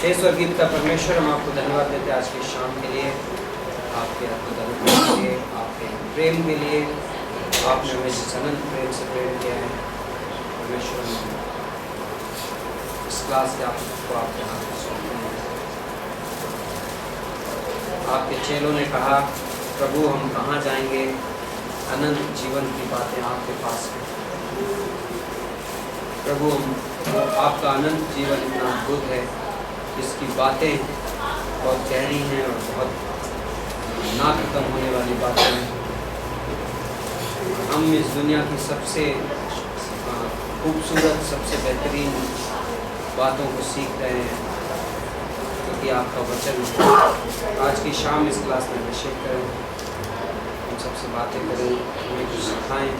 हे स्वर्गीय पिता परमेश्वर, हम आपको धन्यवाद देते हैं आज की शाम के लिए, आपके अद्भुत अनुग्रह के लिए, आपके प्रेम के लिए। आपने हमें इस अनंत प्रेम से प्रेम किया है परमेश्वर। इस क्लास के आपको आपके हाथ में सौंपते हैं। आपके चेलों ने कहा, प्रभु हम कहाँ जाएंगे, अनंत जीवन की बातें आपके पास हैं। प्रभु आपका अनंत जीवन इतना अद्भुत है, इसकी बातें बहुत गहरी हैं और बहुत ना खत्म होने वाली बातें हैं। हम इस दुनिया की सबसे खूबसूरत, सबसे बेहतरीन बातों को सीख रहे हैं, क्योंकि आपका वचन आज की शाम इस क्लास में अभिषेक करें, हम सबसे बातें करें, हमें कुछ सिखाएं।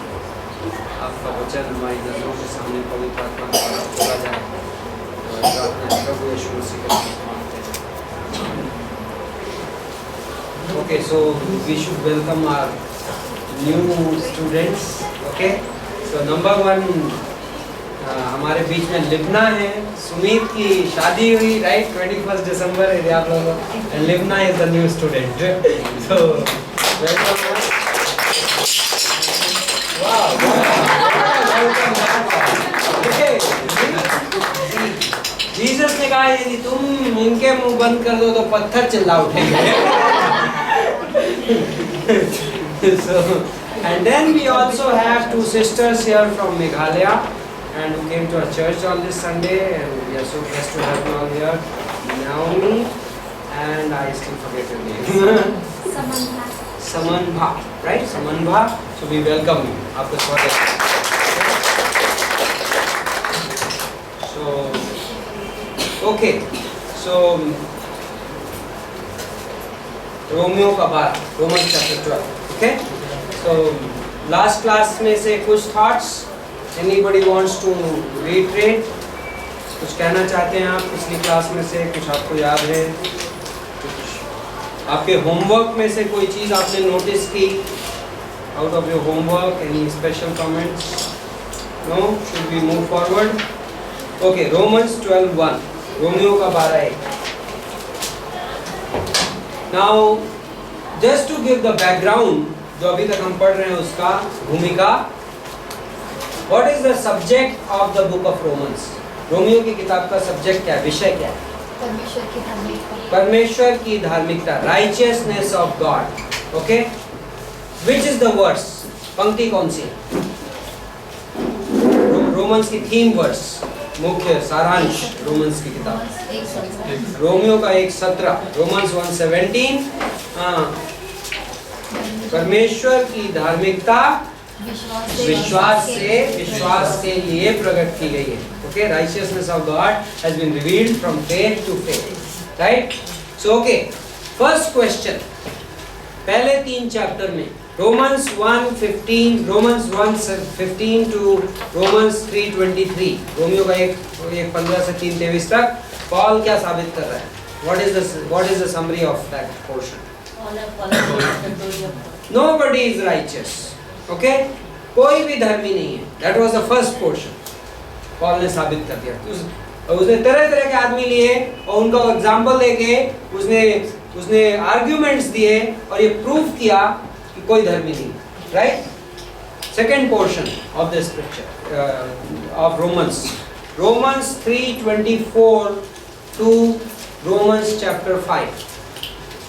आपका वचन हमारी नज़रों के सामने पवित्र आत्मा द्वारा खोला जाए और प्रार्थना प्रभु यीशु मसीह के नाम से मांगते हैं। Okay, so we should welcome our new students. Okay, so number 1 हमारे बीच में लिबना है। सुमित की शादी हुई, राइट, 21 दिसंबर है आप लोगों को। Libna is the new student, so welcome. Jesus ने कहा यदि तुम इनके मुंह बंद कर दो तो पत्थर चिल्ला उठेंगे। So, and then we also have 2 sisters here from Meghalaya and who came to our church on this Sunday, and we are so blessed to have you all here. Naomi and I still forget your name. Samanbha, right? Samanbha. So we welcome you. आपका स्वागत है। So, okay. So, Romeo का बार, Roman chapter 12. Okay. So, last class में से कुछ thoughts. Anybody wants to reiterate? कुछ कहना चाहते हैं आप पिछली क्लास में से? कुछ आपको याद है? आपके होमवर्क में से कोई चीज़ आपने नोटिस की? Out of your homework any special comments? No? Should we move forward? Okay, Romans 12:1, रोमियो का 12:1। Now just to give the background, जो अभी तक हम पढ़ रहे हैं उसका भूमिका। What is the subject of the book of Romans? रोमियो की किताब का सब्जेक्ट क्या है, विषय क्या है? परमेश्वर की धार्मिकता, righteousness of God. Okay, which is the verse? पंक्ति कौन सी है? रोमन्स की थीम वर्स, मुख्य सारांश रोमन्स की किताब, रोमियो का 1:17, रोमन्स 1:17। परमेश्वर की धार्मिकता विश्वास के लिए प्रकट की गई है। Okay, righteousness of God has been revealed from faith to faith, right? So, okay, first question, पहले 3 चैप्टर में Romans 1:15, Romans 1:15 to Romans 3:23, Romeo का 1:15 से 3:23 तक पॉल क्या साबित कर रहा है? What is the summary of that portion? Nobody is righteous. Okay, कोई भी धर्मी नहीं है। That was the first portion. Paul ने साबित कर दिया। उसने तरह तरह के आदमी लिए और उनका एग्जाम्पल देके उसने आर्ग्यूमेंट्स दिए और ये प्रूव किया कि कोई धर्मी नहीं, right? Second portion of this scripture of Romans 3:24 to Romans chapter 5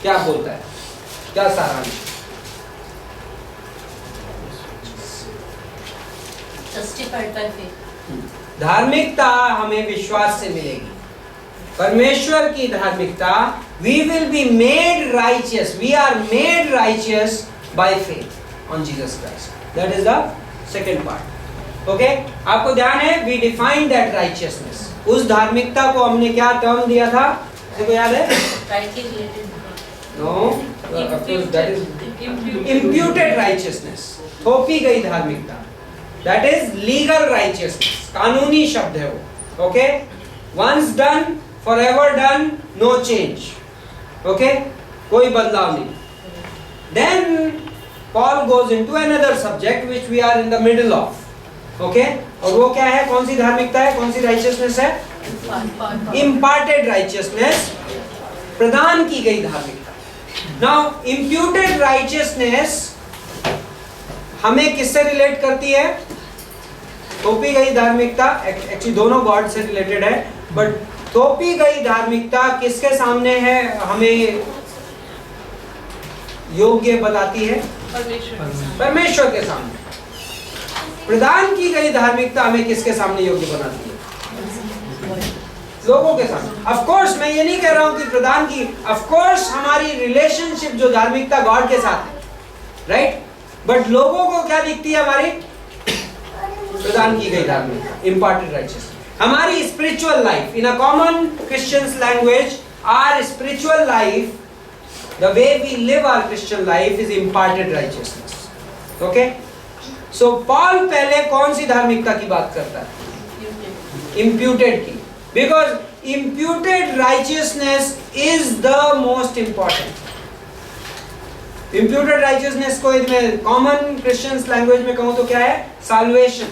क्या बोलता है, क्या सारांश? Justified by faith. धार्मिकता हमें विश्वास से मिलेगी। परमेश्वर की धार्मिकता, we will be made righteous, we are made righteous by faith on Jesus Christ. That is the second part. Okay? आपको ध्यान है, we define that righteousness. उस धार्मिकता को हमने क्या टर्म दिया था? आपको याद है? Rightly related. No, that is imputed righteousness. थोपी गई धार्मिकता। That is legal righteousness. कानूनी शब्द है वो। Okay? Once done, forever done, no change. Okay? कोई बदलाव नहीं। Then Paul goes into another subject which we are in the middle of. Okay और वो क्या है, कौन सी धार्मिकता है, कौन सी राइचियसनेस है? इम्पार्टेड राइचियसनेस, प्रदान की गई धार्मिकता। नाउ इम्प्यूटेड राइचियसनेस हमें किससे रिलेट करती है? थोपी गई धार्मिकता, एक्चुअली दोनों गॉड से रिलेटेड है, बट थोपी गई धार्मिकता किसके सामने है, हमें योग्य बताती है? परमेश्वर के सामने। प्रदान की गई धार्मिकता हमें किसके सामने योग्य बनाती है? लोगों के सामने। ऑफ कोर्स मैं ये नहीं कह रहा हूं कि प्रदान की, ऑफ कोर्स हमारी रिलेशनशिप जो धार्मिकता गॉड के साथ है, राइट, बट लोगों को क्या दिखती है? हमारी प्रदान की गई धार्मिकता, इम्पार्टेड राइचियसनेस। हमारी spiritual life, in a common Christians language, our spiritual life, the way we live our Christian life is imparted righteousness. Okay? So Paul पहले कौन सी धार्मिकता की बात करता है? Imputed की, because imputed righteousness is the most important. Imputed righteousness को यदि मैं कॉमन क्रिश्चियंस लैंग्वेज में कहूँ तो क्या है? Salvation.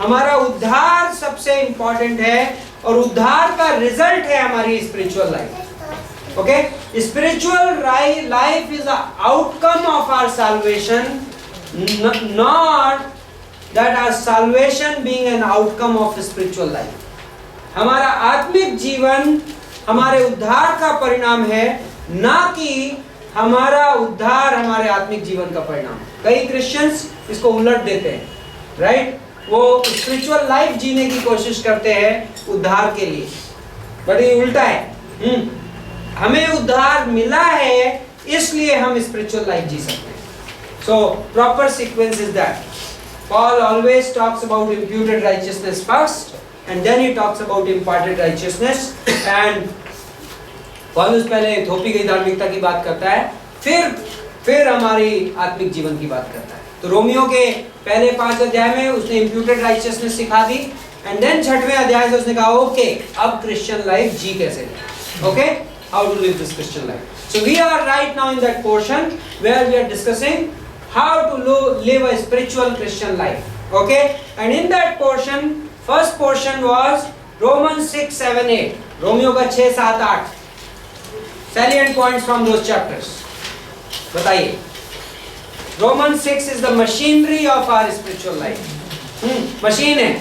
हमारा उद्धार सबसे इंपॉर्टेंट है और उद्धार का रिजल्ट है हमारी spiritual life. Okay, spiritual life is an outcome of our salvation, not that our salvation being an outcome of spiritual life. हमारा आत्मिक जीवन हमारे उद्धार का परिणाम है, ना कि हमारा उद्धार हमारे आत्मिक जीवन का परिणाम। कई क्रिश्चियंस इसको उलट देते हैं, राइट? वो स्पिरिचुअल लाइफ जीने की कोशिश करते हैं उद्धार के लिए, बट ये उल्टा है। हमें उद्धार मिला है इसलिए हम स्पिरिचुअल लाइफ जी सकते हैं। So proper sequence is that Paul always talks about imputed righteousness first and then he talks about imparted righteousness, and पौलुस पहले थोपी गई धार्मिकता की बात करता है, फिर हमारी आत्मिक जीवन की बात करता है। तो रोमियो के पहले 5 अध्याय में उसने imputed righteousness सिखा दी, एंड देन 6वें अध्याय से उसने कहा ओके अब क्रिश्चियन लाइफ जी कैसे, okay how to live this Christian life. So we are right now in that portion where we are discussing how to live a spiritual Christian life. Okay? And in that portion, first portion was Romans 6, 7, 8. Romeo का 6, 7, 8. Salient points from those chapters. बताइए. Romans 6 is the machinery of our spiritual life. Machine है.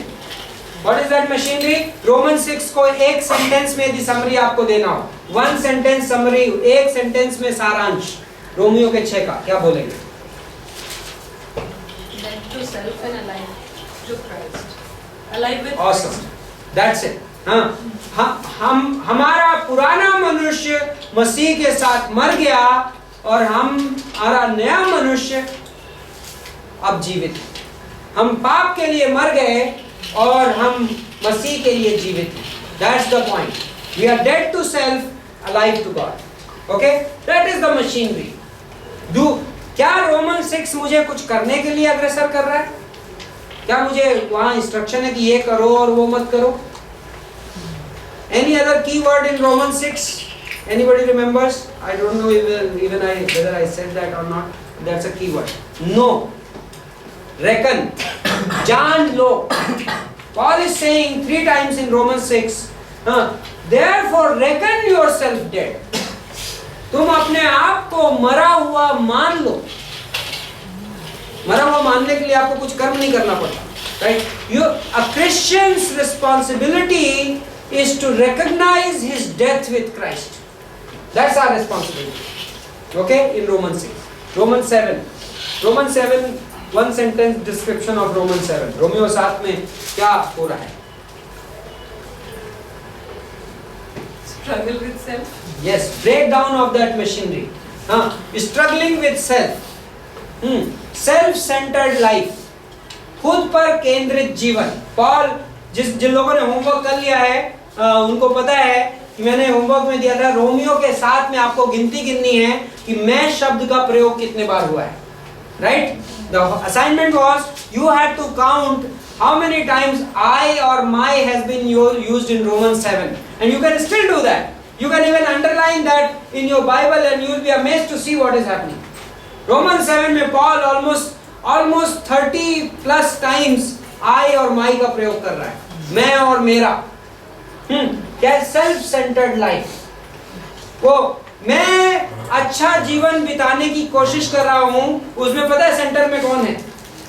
What is that machinery? Romans 6 को एक sentence में यदि summary आपको देना हो, 1 सेंटेंस समरी, एक सेंटेंस में सारांश रोमियो के 6 का, क्या बोलेंगे? Dead to self and alive to Christ. Alive with Awesome. Christ. That's it. हमारा पुराना मनुष्य मसीह के साथ मर गया और हमारा नया मनुष्य अब जीवित है। हम पाप के लिए मर गए और हम मसीह के लिए जीवित हैं। That's the point. We are dead to self, alive to God. Okay? That is the machinery. क्या रोमन 6 मुझे कुछ करने के लिए अग्रसर कर रहा है? क्या मुझे वहाँ इंस्ट्रक्शन है कि ये करो और वो मत करो? Any other key word in Romans 6? Anybody remembers? I don't know whether I said that or not. That's a key word. No. Reckon. जान लो. Paul is saying 3 times in Romans 6. Therefore reckon yourself dead. तुम अपने आप को मरा हुआ मान लो। मरा हुआ मानने के लिए आपको कुछ कर्म नहीं करना पड़ता, right? A Christian's responsibility is to recognize his death with Christ. That's our responsibility. Okay? In Romans 6. Romans 7. Romans 7, one sentence description of Romans 7. Romeo 7 में क्या हो रहा है? Struggle with self. Yes, breakdown of that machinery. Struggling with self. Self-centered life. खुद पर केंद्रित जीवन। Paul जिन लोगों ने होमवर्क कर लिया है उनको पता है कि मैंने होमवर्क में दिया था रोमियो के 7 में आपको गिनती गिननी है कि मैं शब्द का प्रयोग कितने बार हुआ है, right? The assignment was you had to count how many times I or my has been used in Romans 7, and you can still do that. You can even underline that in your Bible and you will be amazed to see what is happening. Romans 7 में Paul almost 30+ times I और माई का प्रयोग कर रहा है, मैं और मेरा। क्या सेल्फ सेंटर्ड लाइफ, वो मैं अच्छा जीवन बिताने की कोशिश कर रहा हूं, उसमें पता है सेंटर में कौन है?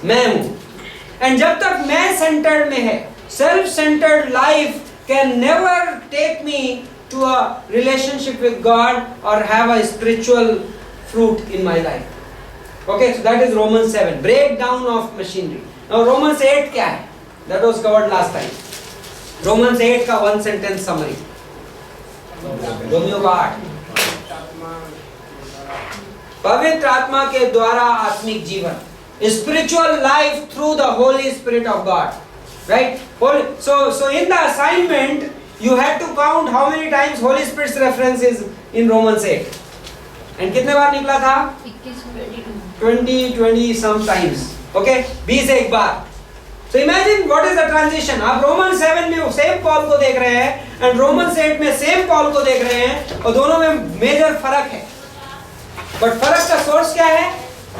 मैं हूं। एंड जब तक मैं सेंटर्ड में है, self centred life can never take me to a relationship with God और have a spiritual fruit in my life. Okay, so that is Romans 7, break down of machinery. Now Romans 8 क्या है? That was covered last time. Romans 8 का 1 sentence summary, Romeo का 8। पवित्र आत्मा के द्वारा आत्मिक जीवन, spiritual life through the Holy Spirit of God, right? So in the assignment you had to count how many times Holy Spirit's reference is in Romans 8, and कितने बार निकला था? 20 some times, okay? 20 एक बार। So imagine what is the transition. आप Romans 7 में same Paul को देख रहे हैं and Romans 8 में सेम पॉल को देख रहे हैं, और दोनों में मेजर फर्क है। बट फर्क का सोर्स क्या है?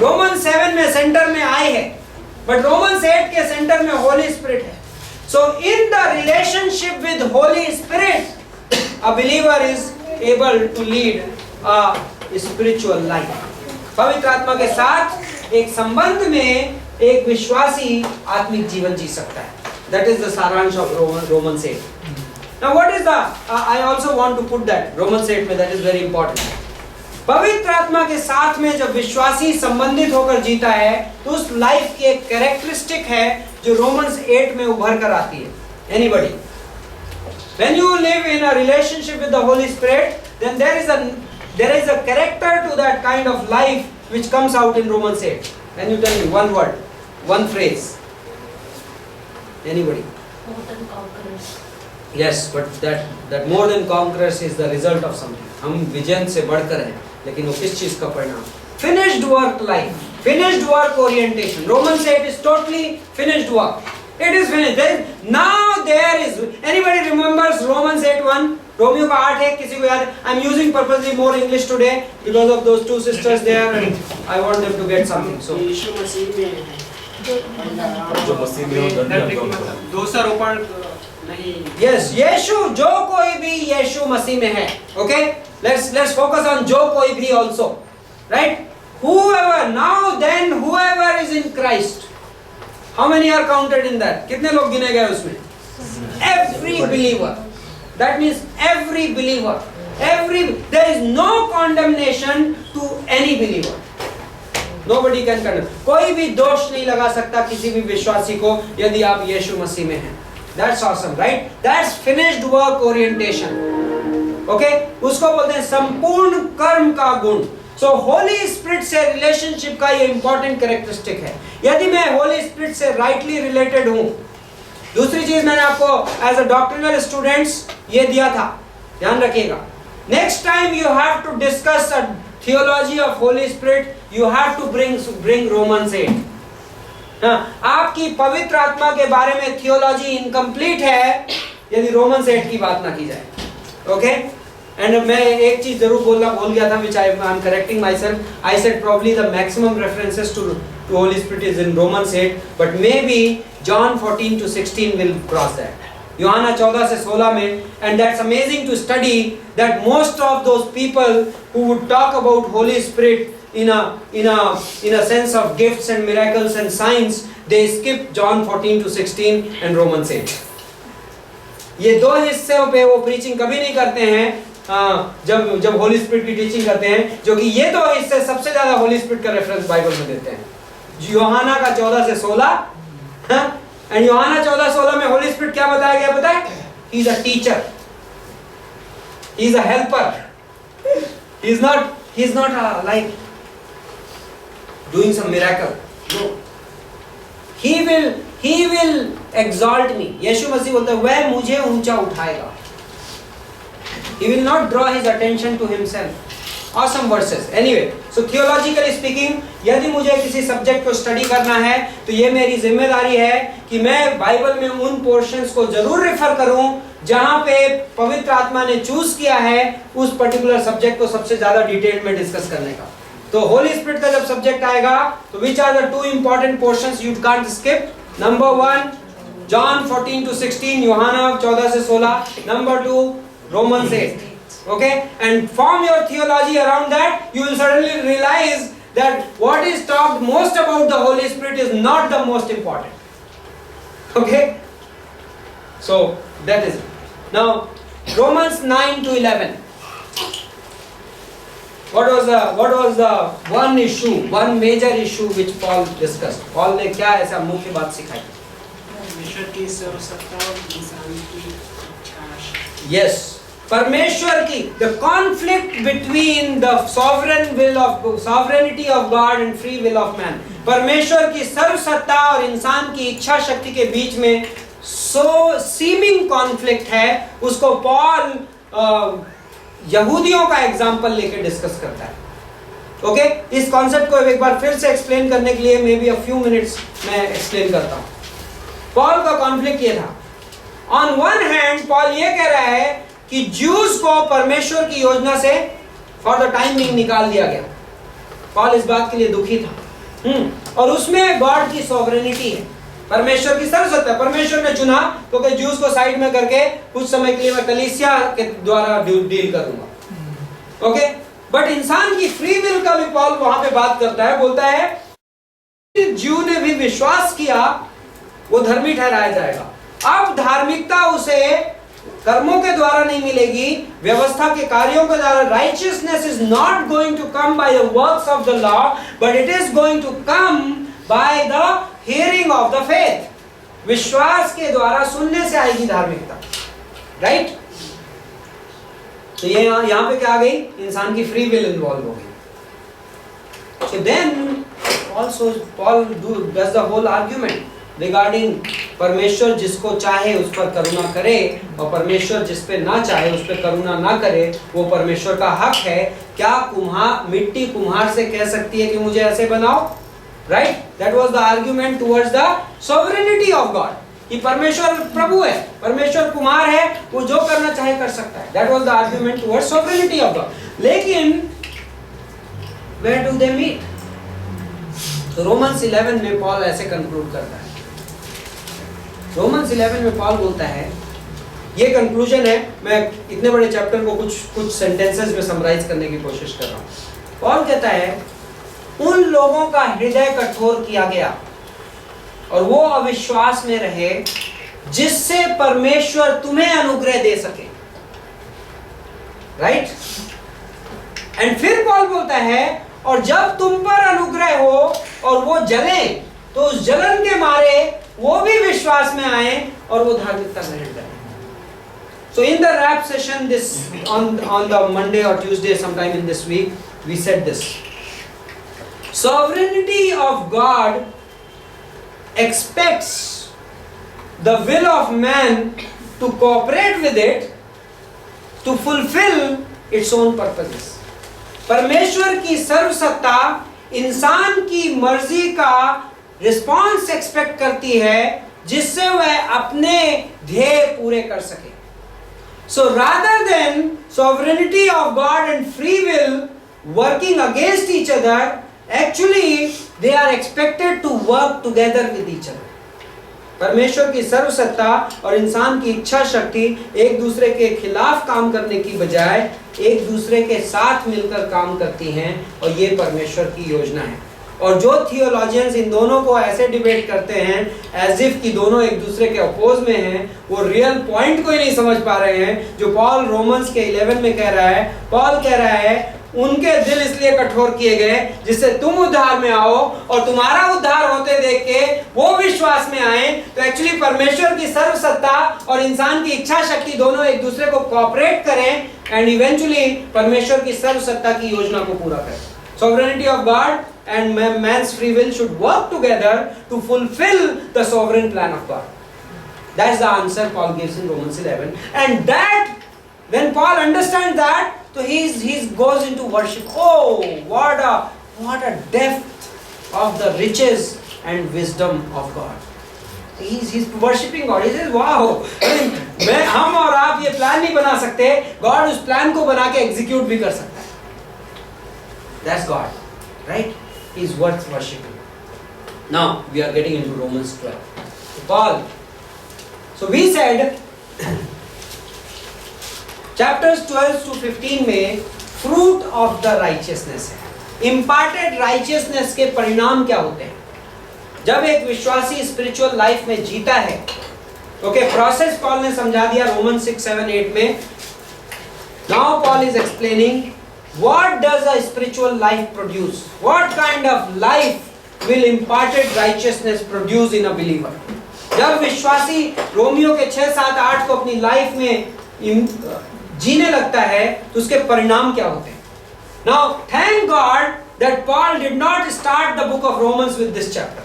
रोमन 7 में सेंटर में आई है, बट रोमन 8 के सेंटर में होली स्पिरिट है। So in the relationship with Holy Spirit, a believer is able to lead a spiritual life. पवित्र आत्मा के साथ एक संबंध में एक विश्वासी आत्मिक जीवन जी सकता है। दैट इज द सारांश of Roman 8। Now what is the, I also want to put that Roman 8 में, दैट इज वेरी इंपॉर्टेंट। पवित्र आत्मा के साथ में जब विश्वासी संबंधित होकर जीता है, तो उस लाइफ की एक कैरेक्टरिस्टिक है जो रोमन्स 8 में उभर कर आती है। Anybody, when you live in a relationship with the holy spirit, then there is a character to that kind of life which comes out in Romans 8. Can you tell me one word, one phrase? Anybody? More than conquerors. Yes, but that more than conquerors is the result of something. हम vision से बढ़कर हैं, लेकिन वो किस चीज का परिणाम? Finished work life, finished work orientation. Romans 8 is totally finished work. It is finished. Now there is, anybody remembers Romans 8:1? Romeo का 8 है, किसी को याद है? I'm using purposely more English today because of those two sisters there, and I want them to get something. So यीशु मसीह में है, जो मसीह में हो धन्य दोषारोपण नहीं। yes, यीशु, जो कोई भी यीशु मसीह में है। Okay, let's focus on जो कोई भी also, right? Whoever, now then whoever is in Christ. How many are counted in that? कितने लोग गिने गए उसमें? Every believer. That means every believer. There is no condemnation to any believer. Nobody can condemn. कोई भी दोष नहीं लगा सकता किसी भी विश्वासी को यदि आप यीशु मसीह में हैं। That's awesome, right? That's finished work orientation. Okay? उसको बोलते हैं संपूर्ण कर्म का गुण। So होली स्पिरिट से रिलेशनशिप का ये इंपॉर्टेंट कैरेक्टरिस्टिक है। यदि मैं होली स्पिरिट से राइटली रिलेटेड हूं, दूसरी चीज मैंने आपको एज अ डॉक्ट्रिनल स्टूडेंट्स ये दिया था, ध्यान रखिएगा। Next time you have to discuss a theology of holy spirit, you have to bring Romans 8। आपकी पवित्र आत्मा के बारे में थियोलॉजी इनकम्प्लीट है यदि रोमन्स 8 की बात ना की जाए। ओके, एंड मैं एक चीज जरूर बोलना भूल गया था, which I am correcting myself. I said probably the maximum references to Holy Spirit is in Romans 8, but maybe John 14 to 16 will cross that. यूहन्ना 14 से 16 में, and that's amazing to study that most of those people who would talk about Holy Spirit in a sense of gifts and miracles and signs, they skip John 14 to 16 and Romans 8. ये दो हिस्सों पे वो preaching कभी नहीं करते हैं जब होली स्पिरिट की टीचिंग करते हैं, जो कि ये दो हिस्से सबसे ज्यादा होली स्पिरिट का रेफरेंस बाइबल में देते हैं। यूहन्ना का 14 से 16, एंड यूहन्ना 14-16 में होली स्पिरिट क्या बताया गया पता है? He is a teacher, he is a helper, he is not like doing some miracle. No, he will exalt me. यीशु मसीह बोलता है वह मुझे ऊंचा उठाएगा। He will not draw his attention to himself. Awesome verses. Anyway, so theologically speaking, यदि मुझे किसी सब्जेक्ट को स्टडी करना है तो ये मेरी जिम्मेदारी है कि मैं बाइबल में उन पोर्शंस को जरूर रेफर करूं जहां पे पवित्र आत्मा ने चूज किया है उस पर्टिकुलर सब्जेक्ट को सबसे ज्यादा डिटेल में डिस्कस करने का। तो होली स्पिरिट का जब सब्जेक्ट आएगा तो which are the 2 important portions you can't skip? Number 1 John 14 to 16, यूहन्ना 14 से 16. Number 2 Romans 8. Okay, and form your theology around that. You will suddenly realize that what is talked most about the Holy Spirit is not the most important. Okay, so that is it. Now Romans 9 to 11. What was the one issue, one major issue which Paul discussed? Paul ने क्या ऐसा मुख्य बात सिखाई? परमेश्वर की सर्वसत्ता और इंसान की इच्छा। Yes, परमेश्वर की, the conflict between the sovereignty of God and free will of man. परमेश्वर की सर्वसत्ता और इंसान की इच्छा शक्ति के बीच में seeming conflict है, उसको पॉल यहूदियों का एग्जाम्पल लेके डिस्कस करता है. ओके, इस कॉन्सेप्ट को एक बार फिर से एक्सप्लेन करने के लिए may be a few minutes मैं एक्सप्लेन करता हूं. पॉल का कॉन्फ्लिक्ट ये था. ऑन वन हैंड पॉल ये कह रहा है कि ज्यूज को परमेश्वर की योजना से फॉर द टाइम बिंग निकाल दिया गया. पॉल इस बात के लिए दुखी था. और उसमें गॉड की सॉवरेनिटी है, परमेश्वर की सर्वसत्ता. परमेश्वर ने चुना तो कि ज्यूज को साइड में करके कुछ समय के लिए मैं कलीसिया के द्वारा डील करूंगा. ओके, बट इंसान की फ्री विल का भी पॉल वहां पे बात करता है. बोलता है ज्यू ने भी विश्वास किया वो धर्मी ठहराया जाएगा. अब धार्मिकता उसे कर्मों के द्वारा नहीं मिलेगी, व्यवस्था के कार्यों के द्वारा. Righteousness is not going to come by the works of the law, but it is going to come by the hearing of the faith. विश्वास के द्वारा सुनने से आएगी धार्मिकता. राइट? तो ये यहां पे क्या आ गई? इंसान की फ्री विल इन्वॉल्व हो गई. So then Paul does the whole argument regarding परमेश्वर जिसको चाहे उस पर करुणा करे और परमेश्वर जिस पे ना चाहे उस पे करुणा ना करे, वो परमेश्वर का हक है. क्या मिट्टी कुम्हार से कह सकती है कि मुझे ऐसे बनाओ? Right? That was the argument towards the sovereignty of God. कि परमेश्वर प्रभु है, परमेश्वर कुमार है, वो जो करना चाहे कर सकता है. That was the argument towards sovereignty of God. लेकिन वेयर डू दे मीट? तो रोमन्स 11 में पॉल ऐसे कंक्लूड करता है. रोमन्स 11 में पॉल बोलता है, ये कंक्लूजन है. मैं इतने बड़े चैप्टर को कुछ सेंटेंसेस में समराइज करने की कोशिश कर रहा हूं. पॉल कहता है उन लोगों का हृदय कठोर किया गया और वो अविश्वास में रहे जिससे परमेश्वर तुम्हें अनुग्रह दे सके. राइट? एंड फिर पॉल बोलता है और जब तुम पर अनुग्रह हो और वो जले तो उस जलन के मारे वो भी विश्वास में आए और वो धार्मिकता ग्रहण करें. So in the rap session this on the Monday or Tuesday sometime in this week we said this. Sovereignty of God expects the will of man to cooperate with it to fulfill its own purposes. परमेश्वर की सर्वसत्ता इंसान की मर्जी का response expect करती है जिससे वह अपने ध्येय पूरे कर सके. So rather than sovereignty of God and free will working against each other, actually they are expected to work together with each other. परमेश्वर की सर्वसत्ता और इंसान की इच्छा शक्ति एक दूसरे के खिलाफ काम करने की बजाय एक दूसरे के साथ मिलकर काम करती हैं और ये परमेश्वर की योजना है. और जो थियोलॉजियंस इन दोनों को ऐसे डिबेट करते हैं एज इफ कि दोनों एक दूसरे के अपोज में हैं, वो रियल पॉइंट को ही नहीं समझ पा रहे हैं जो पॉल रोमन्स के 11 में कह रहा है. पॉल कह रहा है उनके दिल इसलिए कठोर किए गए जिससे तुम उद्धार में आओ और तुम्हारा उद्धार होते देख के वो विश्वास में आए. तो एक्चुअली परमेश्वर की सर्वसत्ता और इंसान की इच्छा शक्ति दोनों एक दूसरे को कोऑपरेट करें एंड इवेंचुअली परमेश्वर की सर्वसत्ता की योजना को पूरा करें. Sovereignty of God and man's free will should work together to fulfill the sovereign plan of God. That's the answer Paul gives in Romans 11. And that, when Paul understands that, so he goes into worship. Oh, what a depth of the riches and wisdom of God. He's worshiping God. He says, wow, हम और आप ये plan नहीं बना सकते, God उस plan को बना के एग्जीक्यूट भी कर सकता है. That's God. right? He's worth worshipping. Now we are getting into Romans 12. So Paul, so we said chapters 12 to 15 में fruit of the righteousness है. Imparted righteousness के परिणाम क्या होते हैं? जब एक विश्वासी स्पिरिचुअल लाइफ में जीता है, ओके, प्रोसेस पॉल ने समझा दिया रोमन 6, 7, 8 में. Now Paul is explaining what does a spiritual life produce, what kind of life will imparted righteousness produce in a believer. जब विश्वासी रोमियो के 6, 7, 8 को अपनी लाइफ में जीने लगता है तो उसके परिणाम क्या होते हैं? Now thank God that Paul did not start the book of Romans with this chapter.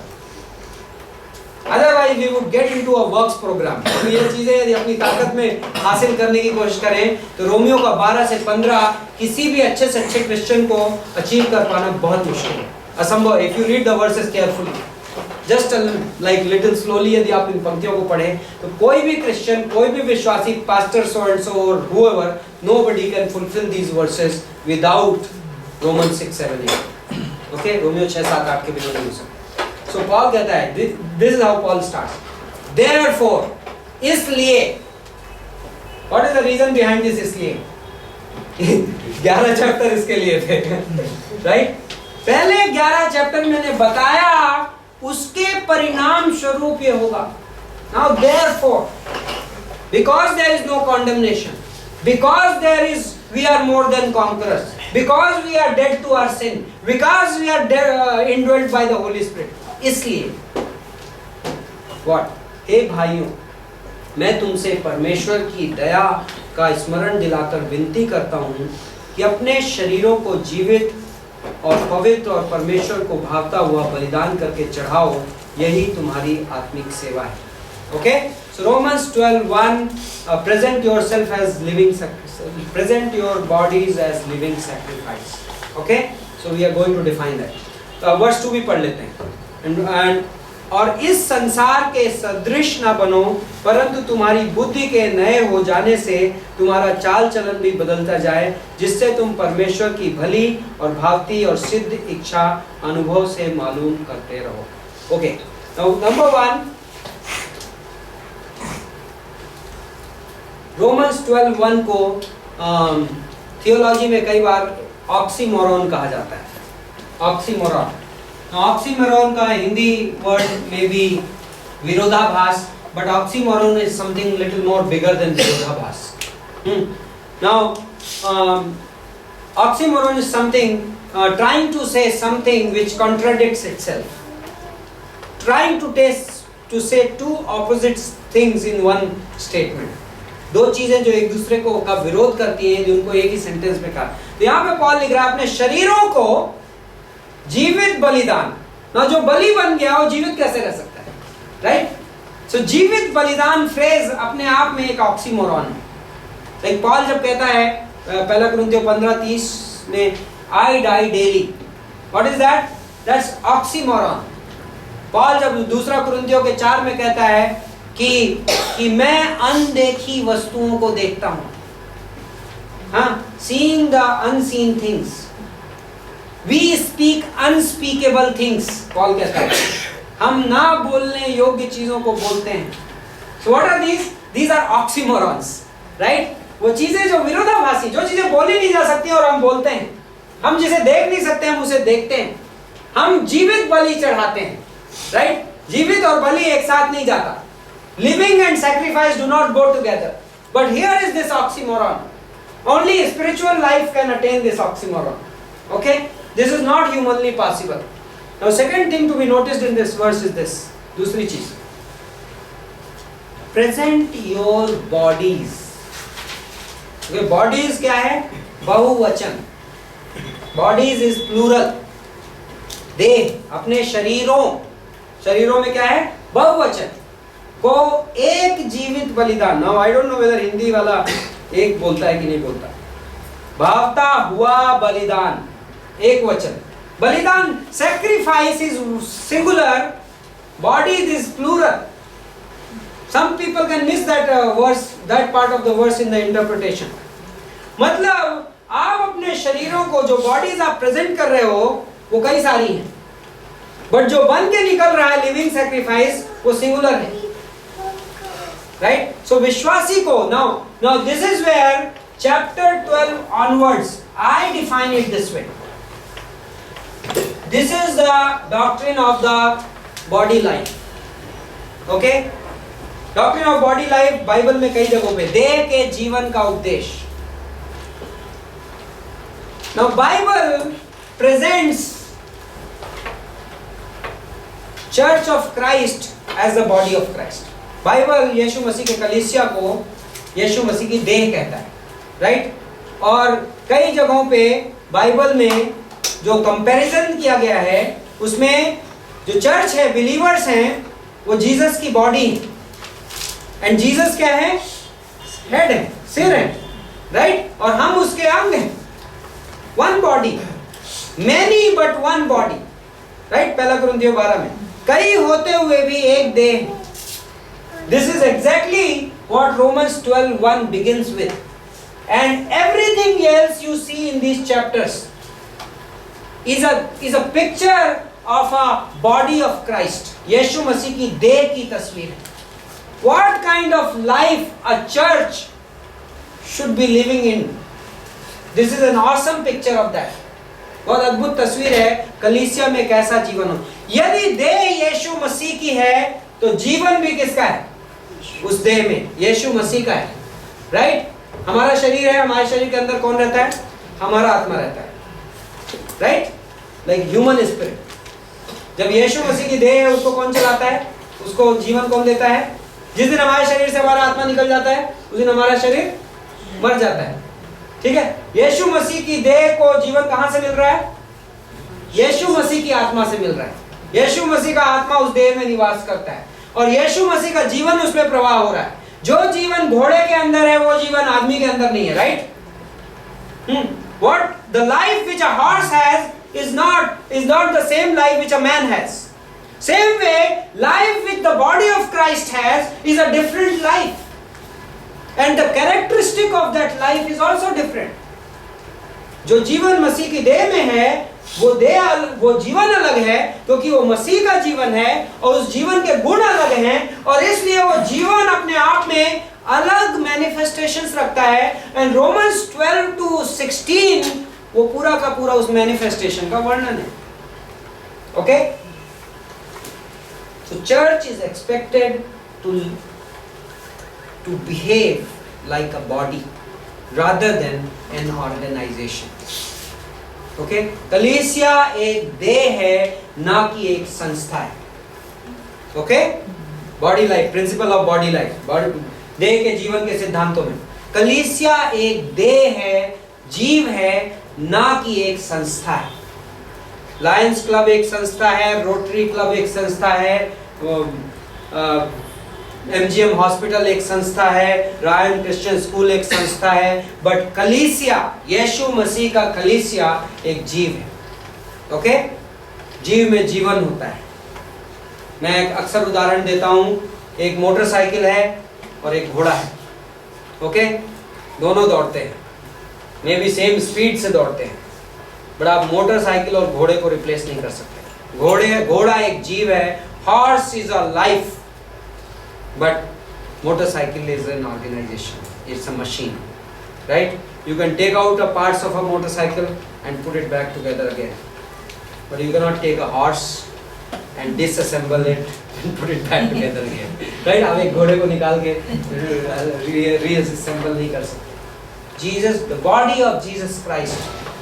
Otherwise we would get into a works program. तो ये चीजें यदि अपनी ताकत में हासिल करने की कोशिश करें तो रोमियो का 12 से 15 किसी भी अच्छे से अच्छे क्रिश्चियन को अचीव कर पाना बहुत मुश्किल है, असंभव. If you read the versus carefully, just like little slowly, यदि आप इन पंक्तियों को पढ़ें तो कोई भी क्रिश्चियन, कोई भी विश्वासी, पास्टर सो एंड सो और whoever, nobody can fulfill these verses without Romans 6, 7, 8. Okay, Romeo 6, 7, 8 के बिना नहीं हो सकता. So Paul कहता है, this is how Paul starts. Therefore, इसलिए, what is the reason behind this इसलिए? 11 चैप्टर इसके लिए थे, right? पहले 11 चैप्टर मैंने बताया उसके परिणाम स्वरूप ये होगा. Now therefore, because there is no condemnation, because we are more than conquerors, because we are dead to our sin, because we are indwelt by the Holy Spirit. इसलिए What? हे भाइयों, मैं तुमसे परमेश्वर की दया का स्मरण दिलाकर विनती करता हूँ कि अपने शरीरों को जीवित और पवित्र और परमेश्वर को भावता हुआ बलिदान करके चढ़ाओ, यही तुम्हारी आत्मिक सेवा है. Okay, so Romans 12:1, present yourself as living sacrifice, present your bodies as living sacrifice. Okay, so we are going to define that. तो वर्स 2 भी पढ़ लेते हैं. And और इस संसार के सदृश न बनो, परंतु तुम्हारी बुद्धि के नए हो जाने से तुम्हारा चाल चलन भी बदलता जाए, जिससे तुम परमेश्वर की भली और भावती और सिद्ध इच्छा अनुभव से मालूम करते रहो. ओके, नाउ नंबर 1, रोमन्स 12:1 को थियोलॉजी में कई बार ऑक्सीमोरॉन कहा जाता है. ऑक्सीमोरॉन, ऑक्सीमोरॉन का हिंदी वर्ड में भी विरोधाभास, but oxymoron is something little more bigger than विरोधाभास. Now oxymoron is something trying to say something which contradicts itself, trying to say two opposite things in one statement. दो चीजें जो एक दूसरे को का विरोध करती हैं, जो उनको एक ही सेंटेंस में कहा. तो यहाँ पे पॉल लिख रहा है अपने शरीरों को जीवित बलिदान. ना जो बलि बन गया वो जीवित कैसे रह सकता है, राइट? सो जीवित बलिदान फ्रेज अपने आप में एक ऑक्सीमोरॉन है. लाइक पॉल जब कहता है पहला कुरिन्थियों 15:30 में I die daily, what is that? That's oxymoron. Paul जब दूसरा कुरिन्थियों के 4 में कहता है कि मैं अनदेखी वस्तुओं को देखता हूं, हाँ, seeing the unseen things, we speak unspeakable things. Paul कहता है हम ना बोलने योग्य चीजों को बोलते हैं. So what are these? These are oxymorons, right? वो चीजें जो विरोधाभासी, जो चीजें बोली नहीं जा सकती और हम बोलते हैं. हम जिसे देख नहीं सकते हम उसे देखते हैं. हम जीवित बलि चढ़ाते हैं, राइट? जीवित और बलि एक साथ नहीं जाता. Living and sacrifice do not go together. But here is this oxymoron. Only spiritual life can attain this oxymoron. Okay? This is not humanly possible. Now second thing to be noticed in this verse is this. दूसरी चीज. Present your bodies. Okay, bodies क्या है? बहुवचन. Bodies is plural. देह, अपने शरीरों में क्या है? बहुवचन को एक जीवित बलिदान. Now I don't know whether Hindi वाला एक बोलता है कि नहीं बोलता. भावता हुआ बलिदान, एक वचन. बलिदान, sacrifice is singular, bodies is plural. Some people can miss that verse, that part of the verse in the interpretation. मतलब आप अपने शरीरों को, जो बॉडीज आप प्रेजेंट कर रहे हो, वो कई सारी हैं, बट जो बन के निकल रहा है लिविंग सैक्रिफाइस वो सिंगुलर है, राइट? सो विश्वासी को now this is where chapter 12 onwards I define it this way. This is the doctrine of the body life. Okay, doctrine of body life Bible में कई जगहों पे देह के जीवन का उपदेश. Now Bible presents church of Christ as the body of Christ. Bible Yeshu Masih के कलीसिया को यीशु मसीह की देह कहता है, राइट? और कई जगहों पे बाइबल में जो कंपैरिजन किया गया है उसमें जो चर्च है, बिलीवर्स हैं, वो जीसस की बॉडी है. एंड जीसस क्या है? हेड है, सिर है, राइट? और हम उसके अंग हैं. One body, many but one body, right? पहला कुरिन्थियों 12 में कई होते हुए भी एक देह. This is exactly what Romans 12:1 begins with. And everything else you see in these chapters is a picture of a body of Christ. यीशु मसीह की देह की तस्वीर है. What kind of life a church should be living in? This is an awesome picture of that. बहुत अद्भुत तस्वीर है कलीसिया में कैसा जीवन हो. यदि देह यीशु मसीह की है तो जीवन भी किसका है? उस देह में यीशु मसीह का है, राइट? हमारा शरीर है, हमारे शरीर के अंदर कौन रहता है? हमारा आत्मा रहता है, राइट? Like human spirit. जब यीशु मसीह की देह है उसको कौन चलाता है? उसको जीवन कौन देता है? जिस दिन हमारे शरीर से हमारा आत्मा निकल जाता है उस दिन हमारा शरीर मर जाता है, ठीक है? यीशु मसीह की देह को जीवन कहां से मिल रहा है? यीशु मसीह की आत्मा से मिल रहा है. यीशु मसीह का आत्मा उस देह में निवास करता है और यीशु मसीह का जीवन उसमें प्रवाह हो रहा है. जो जीवन घोड़े के अंदर है वो जीवन आदमी के अंदर नहीं है, right? What the life which a horse has is not the same life which a man has. Same way, life which the body of Christ has is a different life, and the characteristic of that life is also different. जो जीवन मसीह की देह में है वो जीवन अलग है क्योंकि वो मसीह का जीवन है और उस जीवन के गुण अलग हैं और इसलिए वो जीवन अपने आप में अलग मैनिफेस्टेशंस रखता है. एंड रोमन्स 12-16 वो पूरा का पूरा उस मैनिफेस्टेशन का वर्णन है. Okay, so church is expected to behave like a body rather than an organization. Okay, कलीसिया एक देह है ना कि एक संस्था है. Okay, body life, principle of body life, देह के जीवन के सिद्धांतों में कलीसिया एक देह है, जीव है, ना कि एक संस्था है. लायंस क्लब एक संस्था है, रोटरी क्लब एक संस्था है, MGM हॉस्पिटल एक संस्था है, रायन क्रिश्चियन स्कूल एक संस्था है, बट कलीसिया, यीशु मसीह का कलीसिया एक जीव है. ओके, जीव में जीवन होता है. मैं एक अक्सर उदाहरण देता हूं. एक मोटरसाइकिल है और एक घोड़ा है. ओके, दोनों दौड़ते हैं, मे भी सेम स्पीड से दौड़ते हैं, बट आप मोटरसाइकिल और घोड़े को रिप्लेस नहीं कर सकते. घोड़ा एक जीव है. Horse is a life, but motorcycle is an organization. It's a machine, right? You can take out the parts of a motorcycle and put it back together again, but you cannot take a horse and disassemble it and put it back together again, right? आप एक घोड़े को निकाल के reassemble नहीं कर सकते. Jesus, the body of Jesus Christ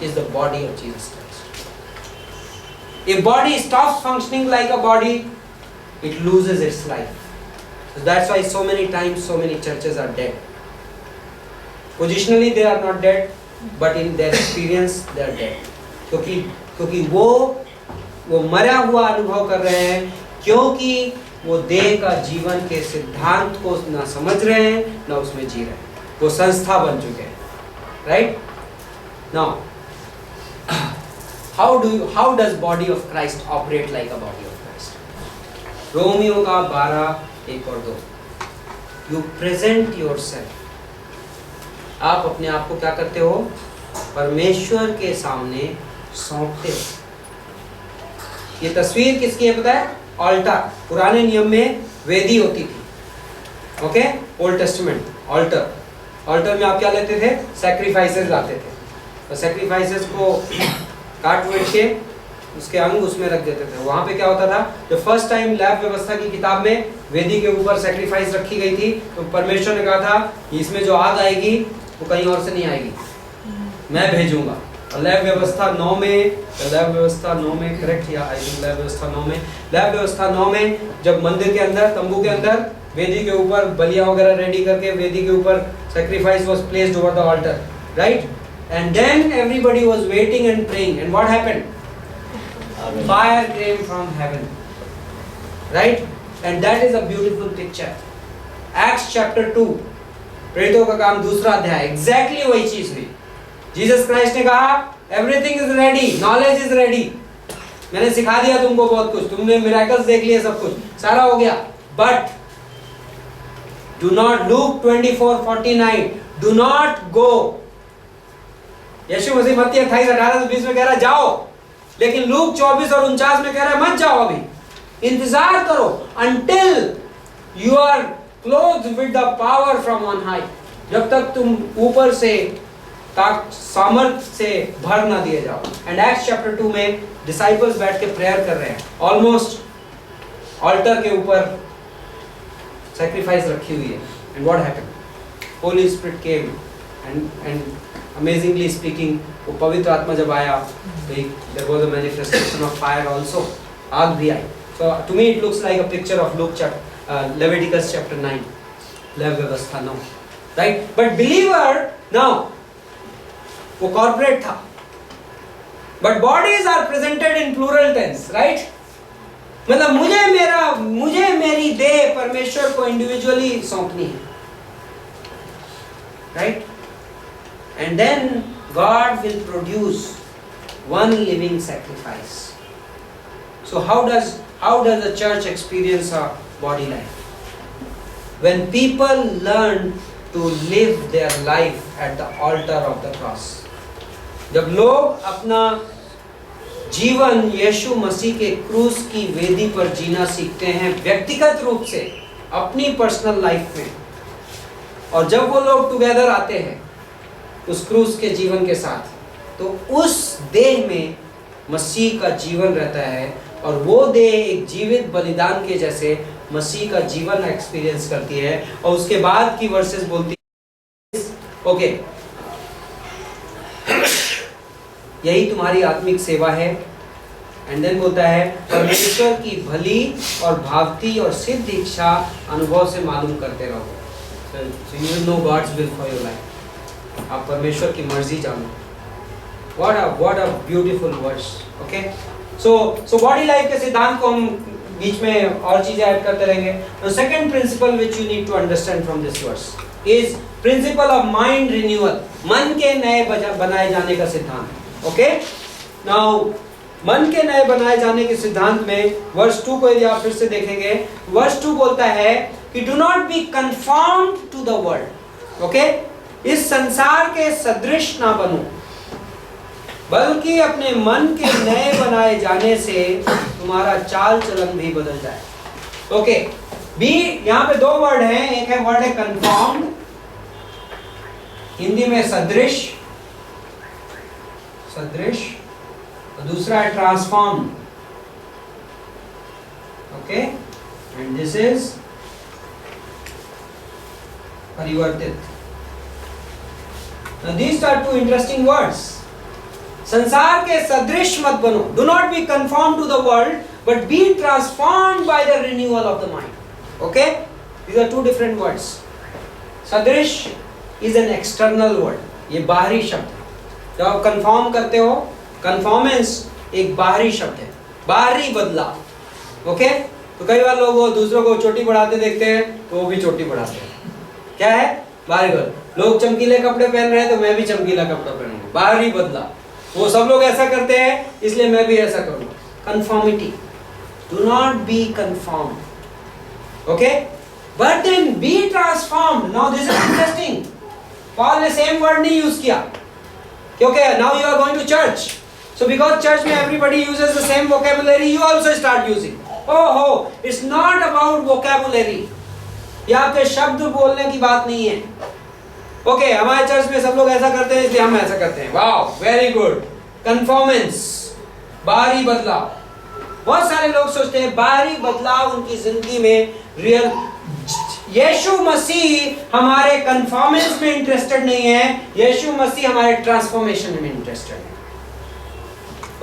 is the body of Jesus Christ. If body stops functioning like a body, it loses its life. So that's why so many times so many churches are dead. Positionally they are not dead, but in their experience they are dead. क्योंकि वो मरा हुआ अनुभव कर रहे हैं, क्योंकि वो देह का जीवन के सिद्धांत को ना समझ रहे हैं ना उसमें जी रहे हैं. वो संस्था बन चुके हैं, right? Now, how does body of Christ operate like a body of Christ? Romeo का 12:1 और 2. You present yourself. आप अपने आप को क्या करते हो? परमेश्वर के सामने सौंपते हो. ये तस्वीर किसकी है पता है? ऑल्टर। पुराने नियम में वेदी होती थी, okay, old testament, altar. Altar में आप क्या लेते थे? सैक्रिफाइसेस लाते थे, और सैक्रिफाइसेस को काट वेट के उसके अंग उसमें रख देते थे। वहां पे क्या होता था, जब फर्स्ट टाइम लैब व्यवस्था की किताब में वेदी के ऊपर सैक्रिफाइस रखी गई थी, तो परमेश्वर ने कहा था कि इसमें जो आग आएगी वो कहीं और से नहीं आएगी, मैं भेजूंगा। और लैब व्यवस्था 9 में, करेक्ट, या आई थिंक लैब व्यवस्था 9 में जब मंदिर के अंदर, तंबू के अंदर वेदी के ऊपर बलियां वगैरह रेडी करके वेदी के ऊपर sacrifice was placed over the altar, right? And then everybody was waiting and praying, and what happened? Fire came from heaven, right? And that is a beautiful picture. Acts chapter 2, प्रेरितों का काम 2 अध्याय, exactly वही चीज हुई। Jesus Christ ने कहा everything is ready, knowledge is ready, मैंने सिखा दिया तुमको बहुत कुछ, तुमने miracles देख लिए, सब कुछ सारा हो गया, but do not, Luke 24:49, do not go। यीशु मसीह मत्ती 28:18-20 में कह रहा है जाओ, लेकिन लूक 24 और 49 में कह रहा है मत जाओ, अभी इंतजार करो until you are clothed with the power from on high, जब तक तुम ऊपर से सामर्थ से भर ना दिए जाओ। एंड एक्ट्स चैप्टर 2 में डिसाइपल्स बैठ के प्रेयर कर रहे हैं, ऑलमोस्ट ऑल्टर के ऊपर सैक्रिफाइस रखी हुई है, and what happened? Holy Spirit came and amazingly speaking, वो पवित्र आत्मा जब आया तो there was a manifestation of fire also, आग भी आई। So to me it looks like a picture of Luke Leviticus chapter 9, लैब व्यवस्था 9, राइट? बट बिलीवर नाउ वो कॉर्पोरेट था, but bodies are presented in plural tense, right? मतलब मुझे मेरी देह परमेश्वर को इंडिविजुअली सौंपनी है, right? And then God will produce one living sacrifice. So how does the church experience a body life? When people learn to live their life at the altar of the cross. जब लोग अपना जीवन यीशु मसीह के क्रूस की वेदी पर जीना सीखते हैं व्यक्तिगत रूप से अपनी पर्सनल लाइफ में, और जब वो लोग टुगेदर आते हैं उस क्रूस के जीवन के साथ, तो उस देह में मसीह का जीवन रहता है, और वो देह एक जीवित बलिदान के जैसे मसीह का जीवन एक्सपीरियंस करती है। और उसके बाद की वर्सेस बोलती है ओके, यही तुम्हारी आत्मिक सेवा है। एंड देन बोलता है परमेश्वर की भली और भावती और सिद्ध इच्छा अनुभव से मालूम करते रहो। So you will know God's will for your life. आप परमेश्वर की मर्जी जानो। What a beautiful verse. Okay? So body life के सिद्धांत को हम बीच में और चीजें ऐड करते रहेंगे। The second principle which you need to understand from this verse is principle of mind renewal. मन के नए बनाए जाने का सिद्धांत। Okay? Now मन के नए बनाए जाने के सिद्धांत में वर्स 2 को यदि आप फिर से देखेंगे, वर्स 2 बोलता है कि do not be conformed to the world. Okay? इस संसार के सदृश ना बनो, बल्कि अपने मन के नए बनाए जाने से तुम्हारा चाल चलन भी बदल जाए। ओके, बी यहाँ पे 2 वर्ड हैं, एक है वर्ड है कंफॉर्म्ड, हिंदी में सदृश, और दूसरा है transformed. Okay, and this is परिवर्तित। Now these are 2 interesting words. संसार के सदृश मत बनो, do not be conformed to the world, but be transformed by the renewal of the mind. Okay? These are 2 different words. सदृश is an external word. ये बाहरी शब्द है। जब आप conform करते हो, conformance एक बाहरी शब्द है, बाहरी बदलाव। ओके? तो कई बार लोग दूसरों को चोटी बढ़ाते देखते हैं तो वो भी चोटी बढ़ाते हैं। क्या है? बाहरी बदलाव। लोग चमकीले कपड़े पहन रहे हैं तो मैं भी चमकीला कपड़ा पहनूंगा, बाहरी बदलाव। वो सब लोग ऐसा करते हैं इसलिए मैं भी ऐसा करूंगा। Conformity, do not be conformed. Okay, but then be transformed. Now this is interesting, Paul ने सेम वर्ड नहीं यूज किया, क्योंकि now you are going to church, So because church में everybody uses the same vocabulary, you also start using. Oh, it's not about vocabulary. ये आपके शब्द बोलने की बात नहीं है. Okay, हमारे चर्च में सब लोग ऐसा करते हैं इसलिए हम ऐसा करते हैं. Wow, very good. Conformance, बाहरी बदलाव. बहुत सारे लोग सोचते हैं बाहरी बदलाव उनकी जिंदगी में रियल. यीशु मसीह हमारे कन्फॉर्मेंस में इंटरेस्टेड नहीं है, यीशु मसीह हमारे ट्रांसफॉर्मेशन में इंटरेस्टेड है.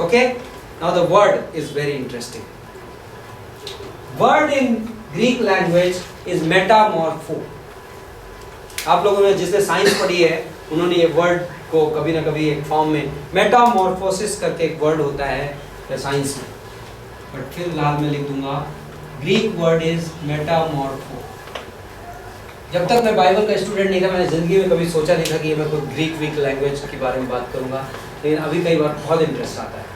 Okay, now the word is very interesting. Word in Greek language is मेटामॉर्फो. आप लोगों ने जिसने साइंस पढ़ी है उन्होंने ये वर्ड को कभी ना कभी एक फॉर्म में मेटामॉर्फोसिस करके एक वर्ड होता है साइंस में, बट फिलहाल मैं लिख दूंगा ग्रीक वर्ड इज मेटामॉर्फो. जब तक मैं बाइबल का स्टूडेंट नहीं था मैंने जिंदगी में कभी सोचा नहीं था कि मैं कोई ग्रीक लैंग्वेज के बारे में बात करूंगा, लेकिन अभी कई बार बहुत इंटरेस्ट आता है.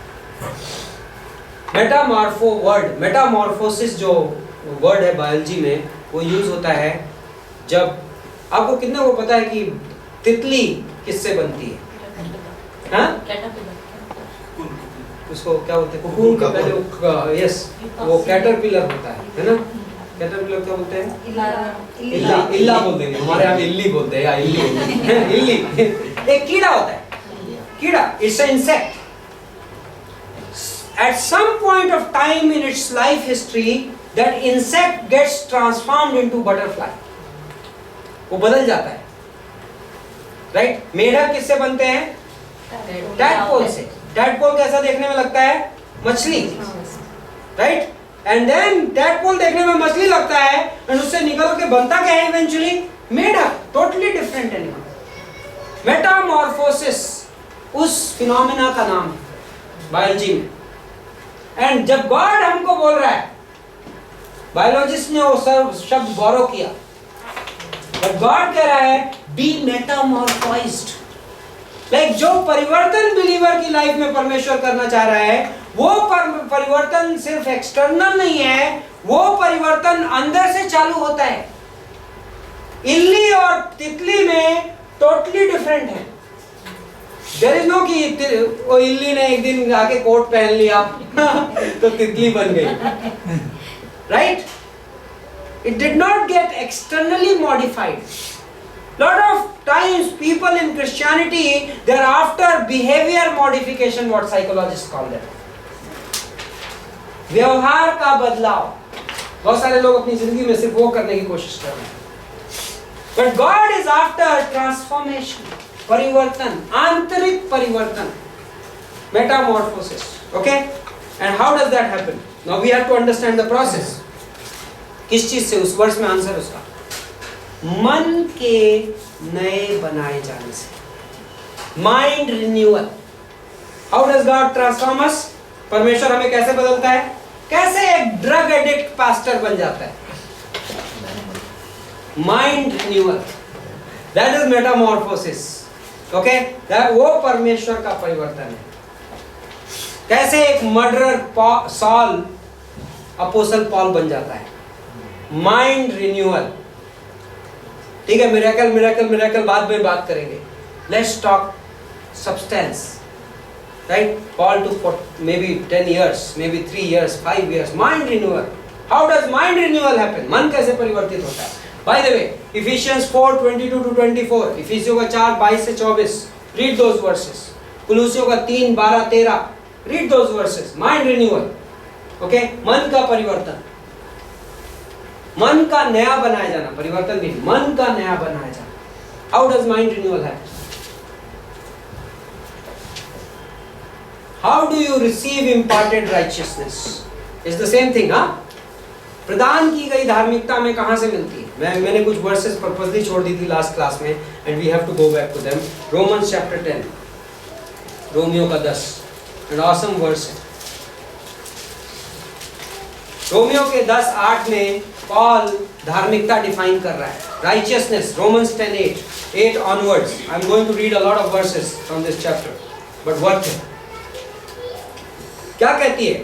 मेटामॉर्फो वर्ड, मेटामॉर्फोसिस जो वर्ड है बायोलॉजी में वो यूज होता है जब आपको कितने को पता है कि तितली किससे बनती है? हाँ? उसको क्या बोलते हैं? कोकून के पहले यस वो कैटरपिलर होता है ना? कैटरपिलर क्या बोलते हैं? इल्ला बोलते हैं, हमारे यहाँ इल्ली बोलते हैं या इल्ली. इल्ली एक कीड़ा होता है. कीड़ा, it's an insect. At some point of time in its life history, that insect gets transformed into butterfly. वो बदल जाता है, राइट? मेढक किससे बनते हैं? टैडपोल से. टैडपोल कैसा देखने में लगता है? मछली, राइट? एंड देन टैडपोल देखने में मछली लगता है एंड उससे निकल के बनता क्या है इवेंचुअली? मेढक. Totally different animal. मेटामॉर्फोसिस उस फिनोमेना का नाम है बायोलॉजी में. एंड जब गॉड हमको बोल रहा है, बायोलॉजिस्ट ने वो सब शब्द बोरो किया, बट गॉड कह रहा है बी मेटामॉर्फाइज्ड. लाइक जो परिवर्तन बिलीवर की लाइफ में परमेश्वर करना चाह रहा है वो परिवर्तन सिर्फ एक्सटर्नल नहीं है, वो परिवर्तन अंदर से चालू होता है. इल्ली और तितली में टोटली डिफरेंट है. देयर इज नो कि वो इल्ली ने एक दिन आके कोट पहन लिया तो तितली बन गई, right? It did not get externally modified. Lot of times people in Christianity they are after behavior modification, what psychologists call that. व्यवहार का बदलाव. बहुत सारे लोग अपनी जिंदगी में सिर्फ वो करने की कोशिश कर रहे हैं. But God is after transformation, परिवर्तन, आंतरिक परिवर्तन, metamorphosis. Okay? And how does that happen? Now we have to understand the process. किस चीज से? उस वर्ष में आंसर उसका मन के नए बनाए जाने से. Mind renewal. How does God transform us? परमेश्वर हमें कैसे बदलता है? कैसे एक ड्रग एडिक्ट पास्टर बन जाता है? Mind renewal. That is Metamorphosis. Okay, वो परमेश्वर का परिवर्तन है. कैसे एक मर्डरर सॉल अपोस्टल पॉल बन जाता है? Mind renewal. ठीक है, मिरेकल बाद में बात करेंगे. Let's talk substance, right? Paul took for maybe 10 years, maybe 3 years, 5 years. Mind renewal. How does mind renewal happen? मन कैसे परिवर्तित होता है? By the way, Ephesians 4:22 to 24, इफिसियों का 4:22 से 24, read those verses. कुलुसियों का 3:12-13, read those verses. Mind renewal. Okay? मन का परिवर्तन, मन का नया बनाया जाना. परिवर्तन नहीं, मन का नया बनाया जाना. How does mind renewal happen? How do you receive imparted righteousness? It's the same thing, हाँ? प्रदान की गई धार्मिकता में कहाँ से मिलती है? मैंने कुछ वर्सेस पर्पसली छोड़ दी थी लास्ट क्लास में, and we have to go back to them. Romans chapter 10, Romeo का 10, an awesome verse. रोमियो के 10:8 में पॉल धार्मिकता डिफाइन कर रहा है. Righteousness, Romans 10:8 onwards. I'm going to read a lot of verses from this chapter, but worth it. क्या कहती है?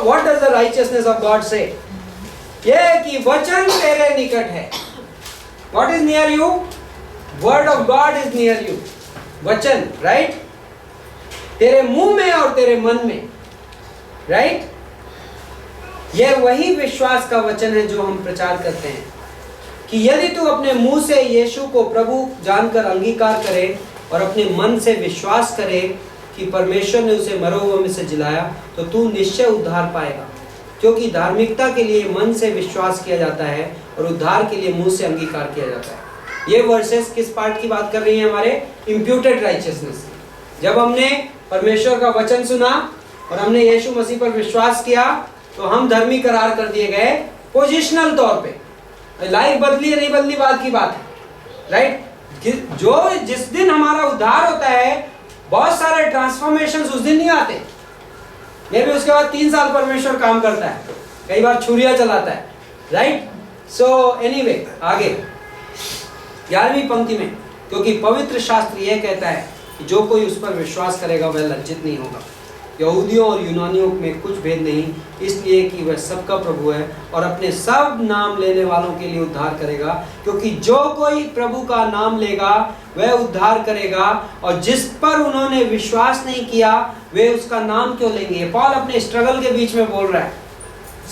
What does the righteousness of God say? ये कि वचन तेरे निकट है. What is near you? Word of God is near you. वचन, right? तेरे मुंह में और तेरे मन में, राइट? यह वही विश्वास का वचन है जो हम प्रचार करते हैं कि यदि तू अपने मुंह से यीशु को प्रभु जानकर अंगीकार करे और अपने मन से विश्वास करे कि परमेश्वर ने उसे मरे हुए में से जिलाया, तो तू निश्चय उद्धार पाएगा। क्योंकि धार्मिकता के लिए मन से विश्वास किया जाता है और उद्धार के लिए मुंह से अंगीकार किया जाता है। ये वर्सेस किस पार्ट की बात कर रही है? हमारे इम्प्यूटेड राइचियसनेस। जब हमने परमेश्वर का वचन सुना और हमने यीशु मसीह पर विश्वास किया तो हम धर्मी करार कर दिए गए पोजिशनल तौर पे। लाइफ बदली नहीं बदली बात की बात है, राइट? जो जिस दिन हमारा उद्धार होता है, बहुत सारे ट्रांसफॉर्मेशन उस दिन नहीं आते। ये भी उसके बाद 3 साल परमेश्वर काम करता है, कई बार छुरियां चलाता है, राइट? सो एनीवे, आगे 11वीं पंक्ति में, क्योंकि पवित्र शास्त्र यह कहता है कि जो कोई उस पर विश्वास करेगा वह लज्जित नहीं होगा। यहूदियों और यूनानियों में कुछ भेद नहीं, इसलिए कि वह सबका प्रभु है और अपने सब नाम लेने वालों के लिए उद्धार करेगा। क्योंकि जो कोई प्रभु का नाम लेगा वह उद्धार करेगा, और जिस पर उन्होंने विश्वास नहीं किया वे उसका नाम क्यों लेंगे? पॉल अपने स्ट्रगल के बीच में बोल रहा है,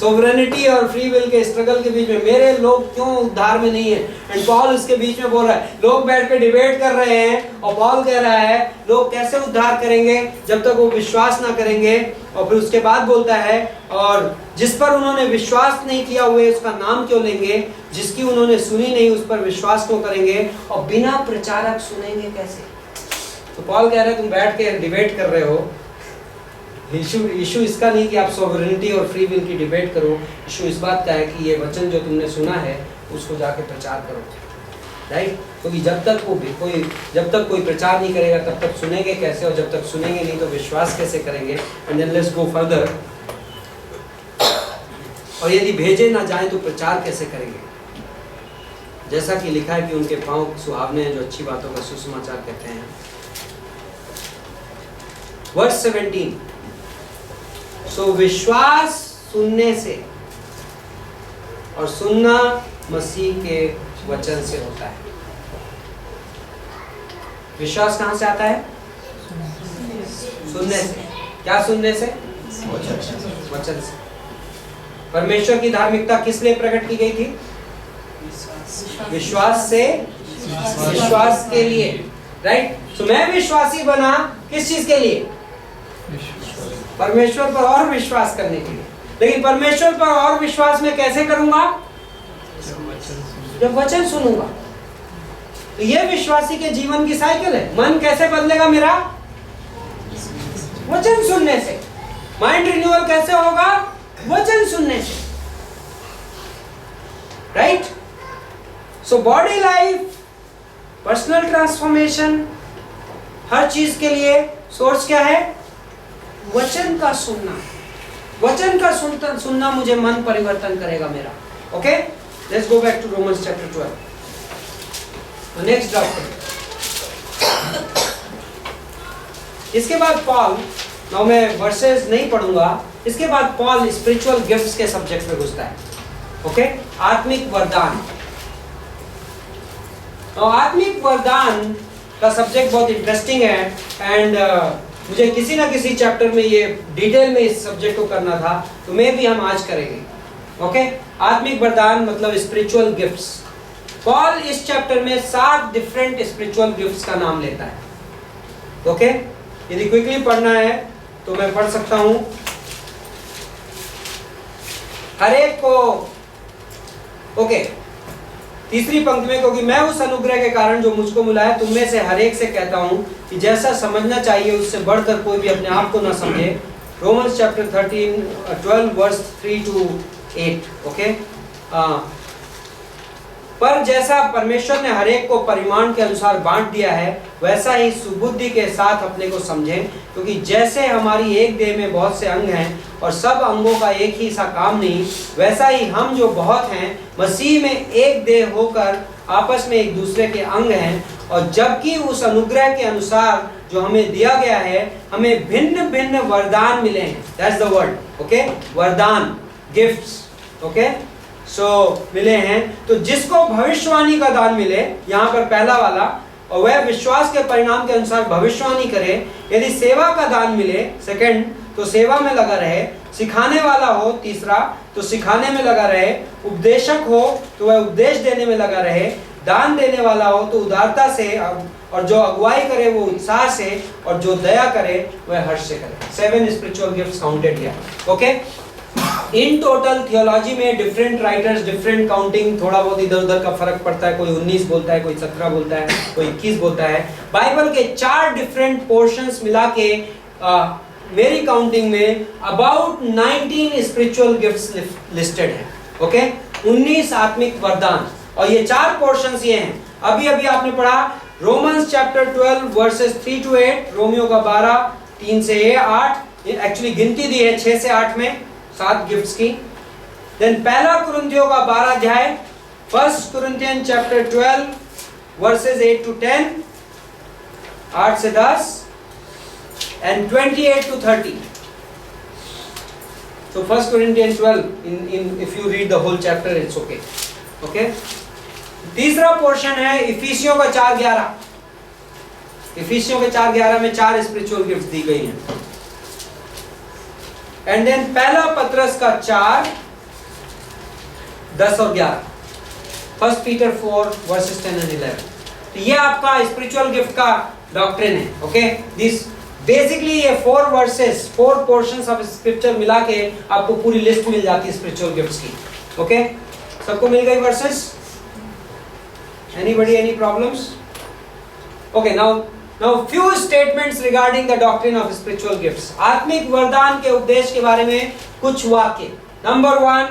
सोवरेनिटी और फ्री विल के स्ट्रगल के बीच में, मेरे लोग क्यों उद्धार में नहीं है? एंड पॉल उसके बीच में बोल रहा है, लोग बैठ के डिबेट कर रहे हैं और पॉल कह रहा है लोग कैसे उद्धार करेंगे जब तक वो विश्वास ना करेंगे। और फिर उसके बाद बोलता है, और जिस पर उन्होंने विश्वास नहीं किया हुए उसका नाम क्यों लेंगे? जिसकी उन्होंने सुनी नहीं उस पर विश्वास क्यों करेंगे? और बिना प्रचारक सुनेंगे कैसे? तो पॉल कह रहे हैं तुम बैठ के डिबेट कर रहे हो। इशू इसका नहीं कि आप सोवरेनिटी और फ्री विल की डिबेट करो। इशू इस बात का है कि ये वचन जो तुमने सुना है उसको जाके प्रचार करो, राइट? क्योंकि जब तक कोई प्रचार नहीं करेगा तब तक सुनेंगे कैसे? और जब तक सुनेंगे नहीं तो विश्वास कैसे करेंगे? And then let's go further. और यदि भेजे ना जाए तो प्रचार कैसे करेंगे? जैसा कि लिखा है कि उनके पांव सुहावने हैं जो अच्छी बातों का सुसमाचार कहते हैं। वर्स 17, सो विश्वास सुनने से और सुनना मसीह के वचन से होता है। विश्वास कहां से आता है? सुनने से। क्या सुनने से? वचन से। परमेश्वर की धार्मिकता किस लिए प्रकट की गई थी? विश्वास से विश्वास के लिए, राइट? सो मैं विश्वासी बना किस चीज के लिए? परमेश्वर पर और विश्वास करने के लिए। लेकिन परमेश्वर पर और विश्वास मैं कैसे करूंगा? जब वचन सुनूंगा। तो यह विश्वासी के जीवन की साइकिल है। मन कैसे बदलेगा मेरा? वचन सुनने से। माइंड रिन्यूअल कैसे होगा? वचन सुनने से, right? So body life, personal transformation, हर चीज के लिए सोर्स क्या है? वचन का सुनना। वचन का सुनना मुझे मन परिवर्तन करेगा मेरा। Okay, let's go back to Romans chapter 12। Next drop करें। इसके बाद पॉल, नाउ मैं वर्सेस नहीं पढ़ूंगा, इसके बाद पॉल स्पिरिचुअल गिफ्ट्स के सब्जेक्ट में घुसता है। ओके, आत्मिक वरदान। आत्मिक वरदान का सब्जेक्ट बहुत इंटरेस्टिंग है एंड मुझे किसी ना किसी चैप्टर में ये डिटेल में इस सब्जेक्ट को करना था, तो मैं भी हम आज करेंगे। ओके, आत्मिक वरदान मतलब स्पिरिचुअल गिफ्ट्स। पॉल इस चैप्टर में 7 डिफरेंट स्पिरिचुअल गिफ्ट्स का नाम लेता है। ओके, यदि क्विकली पढ़ना है तो मैं पढ़ सकता हूं। हर एक को, ओके, तीसरी पंक्ति में, क्योंकि मैं उस अनुग्रह के कारण जो मुझको मिला है तुम में से हर एक से कहता हूं कि जैसा समझना चाहिए उससे बढ़कर कोई भी अपने आप को ना समझे। Romans chapter 12 verse 3 to 8। Okay, पर जैसा परमेश्वर ने हर एक को परिमाण के अनुसार बांट दिया है वैसा ही सुबुद्धि के साथ अपने को समझें, क्योंकि जैसे हमारी एक देह में बहुत से अंग हैं और सब अंगों का एक ही सा काम नहीं, वैसा ही हम जो बहुत हैं मसीह में एक देह होकर आपस में एक दूसरे के अंग हैं। और जबकि उस अनुग्रह के अनुसार जो हमें दिया गया है हमें भिन्न भिन्न वरदान मिले हैं। That's the word. ओके, वरदान, गिफ्ट्स। ओके, सो मिले हैं। तो जिसको भविष्यवाणी का दान मिले, यहाँ पर पहला वाला, और वह विश्वास के परिणाम के अनुसार भविष्यवाणी करे, यदि सेवा का दान मिले, सेकंड, तो सेवा में लगा रहे, सिखाने वाला हो, तीसरा, तो सिखाने में लगा रहे, उपदेशक हो तो वह उपदेश देने में लगा रहे, दान देने वाला हो तो उदारता से, और जो अगुवाई करे वो उत्साह से, और जो दया करे वह हर्ष से करे। 7 spiritual gifts counted here. Okay, in total theology में डिफरेंट राइटर्स डिफरेंट काउंटिंग, थोड़ा बहुत इधर उधर का फर्क पड़ता है, कोई 19 बोलता है, कोई 17 बोलता है, कोई 21 बोलता है। बाइबल के 4 डिफरेंट पोर्शंस मिला के मेरी काउंटिंग में अबाउट 19 स्पिरिचुअल गिफ्ट्स लिस्टेड है। ओके, 19 आत्मिक वरदान, और ये 4 पोर्शंस ये हैं। अभी अभी आपने पढ़ा Romans chapter 12 versus 3 to 8, Romeo का 12 3 से 8, ये एक्चुअली गिनती दी है 6 से 8 में 7 गिफ्ट्स की। देन पहला कुरिन्थियों का 12 अध्याय, 1 Corinthians चैप्टर 12 वर्सेस 8 to 10, 8 से 10, and 28 to 30. So 1 Corinthians 12, in if you read the whole chapter, it's okay. Okay. तीसरा पोर्शन है इफिसियों का 4:11। इफिसियों के 4:11 में 4 स्पिरिचुअल गिफ्ट्स दी गई हैं। एंड देन पहला पत्रस का 4, 10 और 11, 1 Peter 4 verses 10 and 11। तो ये आपका स्पिरिचुअल गिफ्ट का डॉक्ट्रिन है। ओके, दिस बेसिकली ये 4 वर्सेस 4 पोर्शंस ऑफ स्क्रिप्चर मिला के आपको पूरी लिस्ट मिल जाती है स्पिरिचुअल गिफ्ट्स की। ओके, सबको मिल गई versus? Anybody any problems? Okay, now few statements regarding the doctrine of spiritual gifts. आत्मिक वरदान के उपदेश के बारे में कुछ वाक्य। Number 1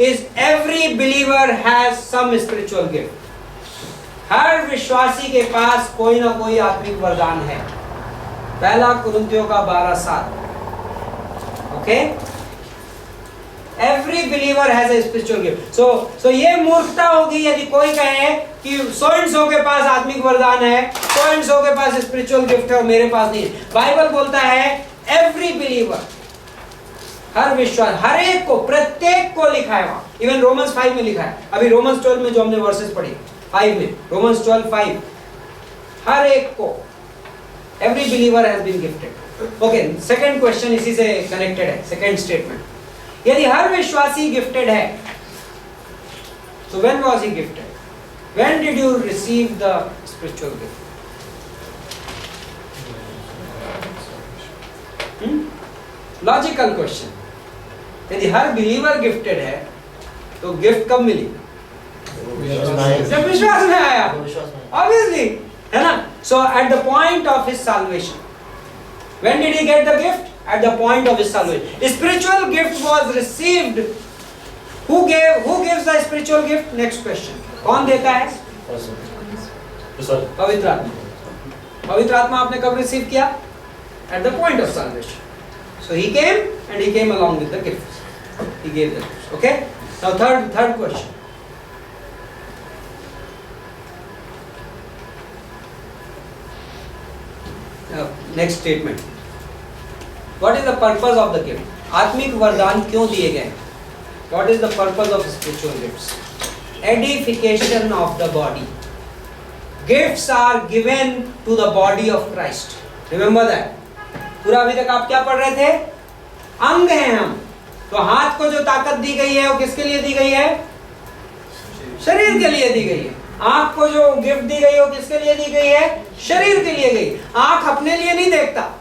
is every believer has some spiritual gift. हर विश्वासी के पास कोई ना कोई आत्मिक वरदान है। पहला कुरिन्थियों का 12:7। Okay, every believer has a spiritual gift. So ये मूर्खता होगी यदि कोई कहे कि सो एंड सो के पास आत्मिक वरदान है, सो एंड सो के पास स्पिरिचुअल गिफ्ट है और मेरे पास नहीं है। बाइबल बोलता है एवरी बिलीवर, हर विश्वास, हर एक को, प्रत्येक को लिखा है वहां। इवन रोमन्स 5 में लिखा है। अभी रोमन्स 12 में जो हमने वर्सेस पढ़ी 5 में, रोमन्स 12:5, हर एक को, every believer has been gifted. Okay, second question इसी से कनेक्टेड है, सेकंड स्टेटमेंट। यदि हर विश्वासी गिफ्टेड है, so when was he gifted? When did you receive the spiritual gift? Logical question. यदि हर बिलीवर गिफ्टेड है तो गिफ्ट कब मिली? जब विश्वास में आया, obviously, है ना? So at the point of his salvation, when did he get the gift? At the point of his salvation. Spiritual gift was received. Who gives the spiritual gift? Next question. कौन देता है? पवित्र आत्मा। पवित्र आत्मा आपने कब रिसीव किया? At the point of salvation. So he came and he came along with the gifts. He gave the gifts. Okay? Now third question. Next statement. What is the purpose of the gift? आत्मिक वरदान क्यों दिए गए? What is the purpose of spiritual gifts? Edification of the body. Gifts are given to the body of Christ. Remember that. पूरा अभी तक आप क्या पढ़ रहे थे? अंग हैं हम। तो हाथ को जो ताकत दी गई है वो किसके लिए दी गई है? शरीर के लिए दी गई है। आंख को जो गिफ्ट दी गई है वो किसके लिए दी गई है? शरीर के लिए गई। आंख अपने लिए नहीं देखता,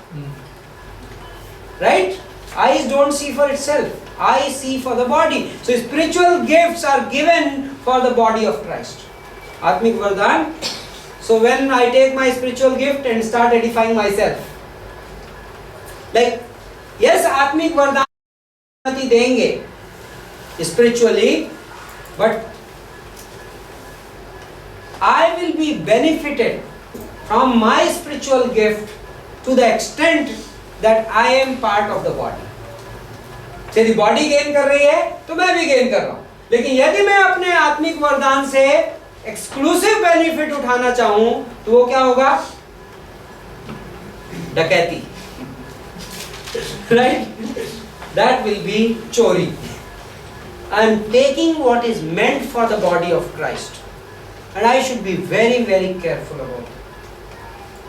right? Eyes don't see for itself. Eyes see for the body. So spiritual gifts are given for the body of Christ. आत्मिक वरदान. So when I take my spiritual gift and start edifying myself, like yes, आत्मिक वरदान देंगे spiritually, but I will be benefited from my spiritual gift to the extent that I am part of the body. यदि body gain कर रही है तो मैं भी गेन कर रहा हूं, लेकिन यदि मैं अपने आत्मिक वरदान से एक्सक्लूसिव बेनिफिट उठाना चाहूं तो वो क्या होगा? डकैती, right? That will be चोरी. I am taking what is meant for the body of Christ, and I should be very, very careful about it.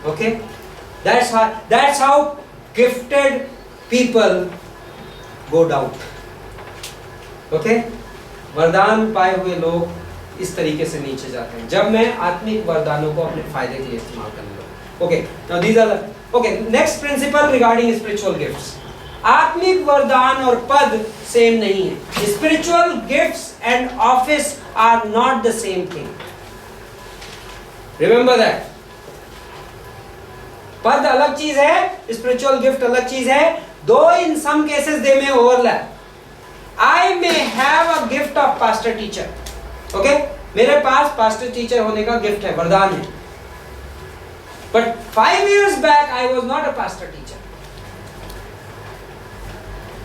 Okay, that's how gifted people go down. Okay, वरदान पाए हुए लोग इस तरीके से नीचे जाते हैं जब मैं आत्मिक वरदानों को अपने फायदे के लिए इस्तेमाल करने लगूं. Okay, now these are the okay. Next principle regarding spiritual gifts. आत्मिक वरदान और पद सेम नहीं है. Spiritual gifts and office are not the same thing. Remember that. पद अलग चीज है, spiritual gift अलग चीज है. Though in some cases they may overlap. I may have a gift of pastor teacher. Okay? मेरे पास pastor teacher होने का gift है, वरदान है. But 5 years back I was not a pastor teacher.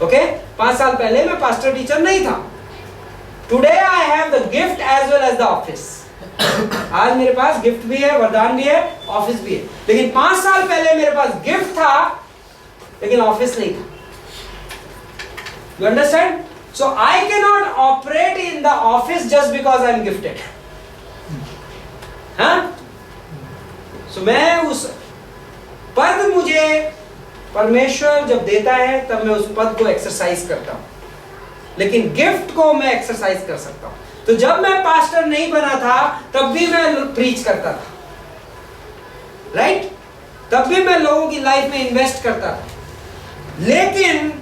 Okay? 5 साल पहले मैं pastor teacher नहीं था. Today I have the gift as well as the office. आज मेरे पास गिफ्ट भी है, वरदान भी है, ऑफिस भी है. लेकिन 5 साल पहले मेरे पास गिफ्ट था लेकिन ऑफिस नहीं था. You understand? So I cannot operate in the office just because I am gifted. हाँ? So मैं उस पद मुझे परमेश्वर जब देता है तब मैं उस पद को एक्सरसाइज करता हूँ. लेकिन गिफ्ट को मैं एक्सरसाइज कर सकता हूँ. तो जब मैं पास्टर नहीं बना था तब भी मैं प्रीच करता था. राइट? तब भी मैं लोगों की लाइफ में इन्वेस्ट करता था. लेकिन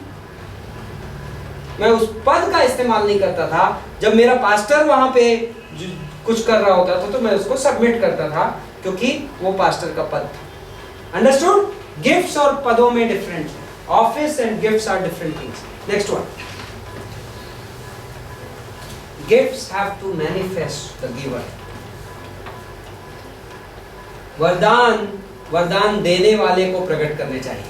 मैं उस पद का इस्तेमाल नहीं करता था. जब मेरा पास्टर वहां पे कुछ कर रहा होता था तो मैं उसको सबमिट करता था क्योंकि वो पास्टर का पद था. अंडरस्टूड? गिफ्ट्स और पदों में डिफरेंट है. Office and gifts are different things. Next one. Gifts have to manifest the giver. वरदान देने वाले को प्रकट करने चाहिए.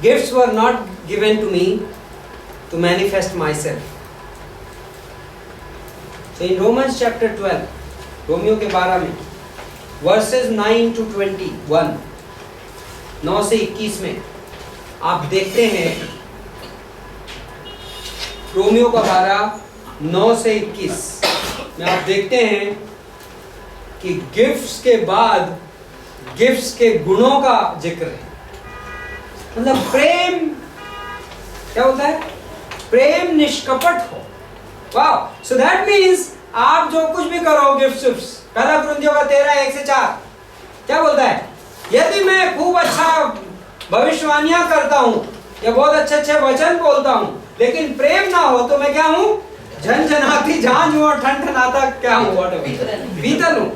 Gifts were not given to me to manifest myself. So in Romans chapter 12, Romeo के 12 में verses 9 to 21, 9 से 21 में आप देखते हैं. रोमियो का 12, 9 से 21 में आप देखते हैं कि गिफ्ट्स के बाद गिफ्ट्स के गुणों का जिक्र है. मतलब प्रेम क्या होता है? प्रेम निष्कपट हो. वाह. सो दैट मीन्स आप जो कुछ भी करो गिफ्ट्स. पहला कुरिन्थियों का 13, 1 से 4 क्या बोलता है? यदि मैं खूब अच्छा भविष्यवाणियां करता हूं या बहुत अच्छे अच्छे वचन बोलता हूं लेकिन प्रेम ना हो तो मैं क्या हूं? झनझनाती झांझ हूं और ठनठनाता क्या हूं? पीतल हूं.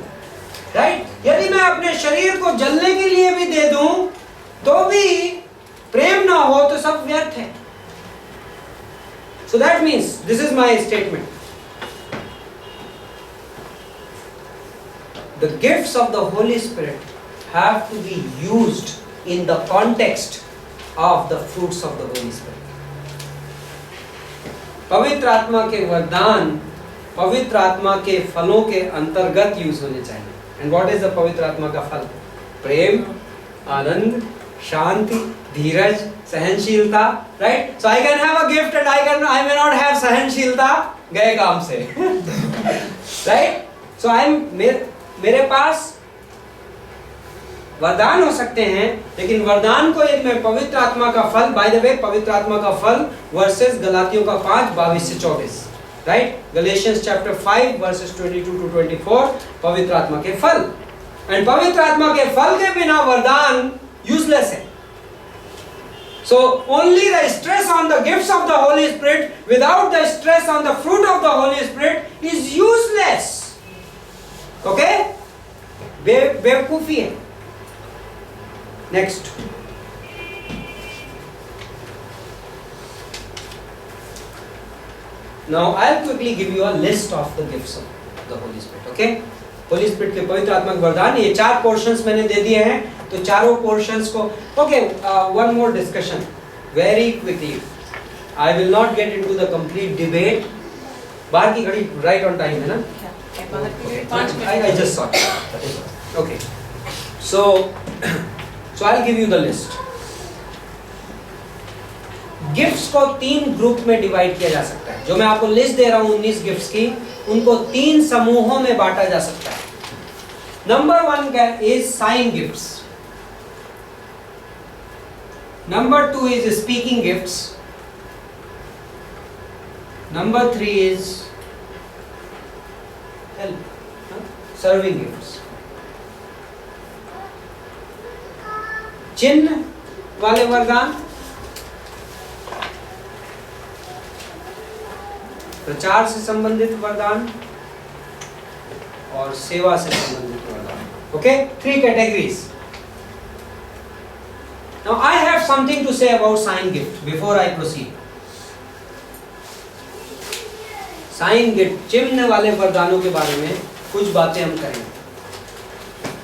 राइट? यदि मैं अपने शरीर को जलने के लिए भी दे दूं तो भी प्रेम ना हो तो सब व्यर्थ है. So that means this is my statement. The gifts of the Holy Spirit have to be used in the context of the fruits of the Holy Spirit. पवित्र आत्मा के वरदान पवित्र आत्मा के फलों के अंतर्गत यूज होने चाहिए. एंड व्हाट इज द पवित्र आत्मा का फल? प्रेम, आनंद, शांति, धीरज, सहनशीलता. Right? So I can have a gift and I may not have सहनशीलता. गए काम से. राइट? सो मेरे पास वरदान हो सकते हैं लेकिन वरदान को यदि मैं पवित्र आत्मा का फल, बाय द वे पवित्र आत्मा का फल वर्सेस गलातियों का 5, 22 से 24. Right? Galatians chapter 5 versus 22 to 24 पवित्र आत्मा के फल. एंड पवित्र आत्मा के फल के बिना वरदान यूजलेस है. So only the stress on the gifts of the Holy Spirit without the stress on the fruit of the Holy Spirit is useless. Okay? बेवकूफी है. Next. Now I'll quickly give you a list of the gifts of the Holy Spirit. Okay? Holy Spirit के पवित्र आत्मा के वरदान ये 4 portions मैंने दे दिए हैं. तो चारों portions को okay, one more discussion very quickly. I will not get into the complete debate. बाहर की घड़ी right on time है ना? I just saw it. Okay. So I'll give you the list. Gifts को 3 ग्रुप में divide किया जा सकता है. जो मैं आपको लिस्ट दे रहा हूं 19 गिफ्ट्स की, उनको 3 समूहों में बांटा जा सकता है. Number 1 is sign gifts. Number 2 is speaking gifts. Number 3 is help, serving gifts. चिन्ह वाले वरदान, प्रचार से संबंधित वरदान और सेवा से संबंधित वरदान. Okay, 3 categories. Now I have something to say about sign gift before I proceed. Sign gift, चिन्ह वाले वरदानों के बारे में कुछ बातें हम करेंगे,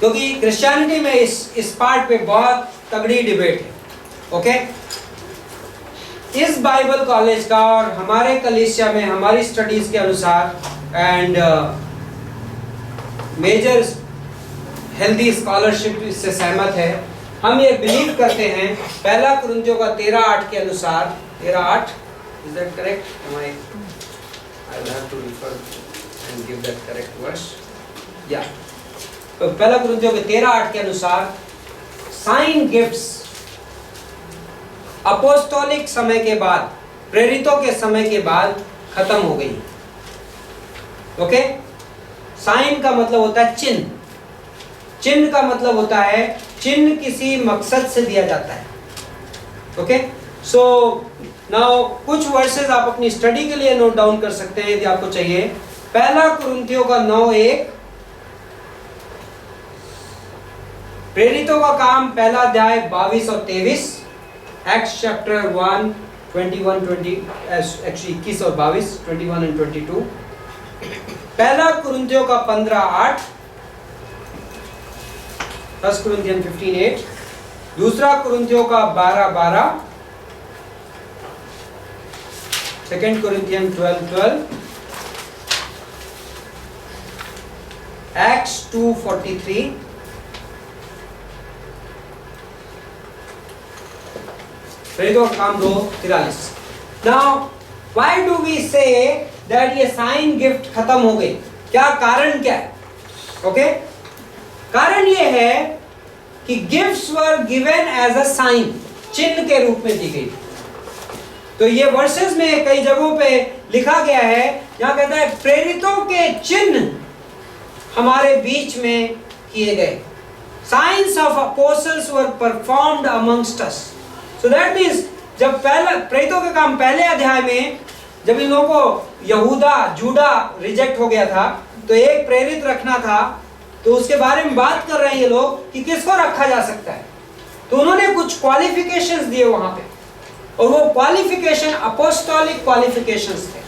क्योंकि क्रिश्चियनिटी में इस पार्ट पे बहुत तगड़ी डिबेट है. ओके, इस बाइबल कॉलेज का और हमारे कलीसिया में हमारी स्टडीज के अनुसार एंड मेजर हेल्दी स्कॉलरशिप इससे सहमत है. हम ये बिलीव करते हैं पहला कुरिन्थियों का 13:8 के अनुसार, 13:8, is that correct? I will have to refer and give that correct verse. Yeah. तो पहला कुरिन्थियों के 13:8 के अनुसार साइन गिफ्ट्स अपोस्टोलिक समय के बाद, प्रेरितों के समय के बाद खत्म हो गई. ओके, साइन का मतलब होता है चिन्ह. चिन्ह का मतलब होता है चिन्ह किसी मकसद से दिया जाता है. ओके, सो नाउ कुछ वर्सेस आप अपनी स्टडी के लिए नोट डाउन कर सकते हैं यदि आपको चाहिए. पहला कुरिन्थियों का 9:1, प्रेरितों का काम पहला अध्याय 22 और 23, एक्ट्स चैप्टर 1 21 एक्चुअली 21 और 22, 21 एंड 22. पहला कुरिन्थियों का 15:8, 1 Corinthians 15:8. दूसरा कुरिन्थियों का 12:12, 2 Corinthians 12:12, Acts 2:43, प्रेरितों का काम 2:43. Now, why do we say that ये साइन गिफ्ट खत्म हो गई? क्या कारण क्या है? ओके, कारण ये है कि gifts were given as a sign, चिन्ह के रूप में दी गई. तो ये वर्सेस में कई जगहों पे लिखा गया है, यहाँ कहता है प्रेरितों के चिन्ह हमारे बीच में किए गए. Science of apostles were performed amongst us. So that means जब पहला प्रेरितों के काम पहले अध्याय में जब इन लोगों को यहूदा जूडा रिजेक्ट हो गया था, तो एक प्रेरित रखना था. तो उसके बारे में बात कर रहे हैं ये लोग कि किसको रखा जा सकता है. तो उन्होंने कुछ क्वालिफिकेशंस दिए वहां पे, और वो क्वालिफिकेशन अपोस्टोलिक क्वालिफिकेशंस थे.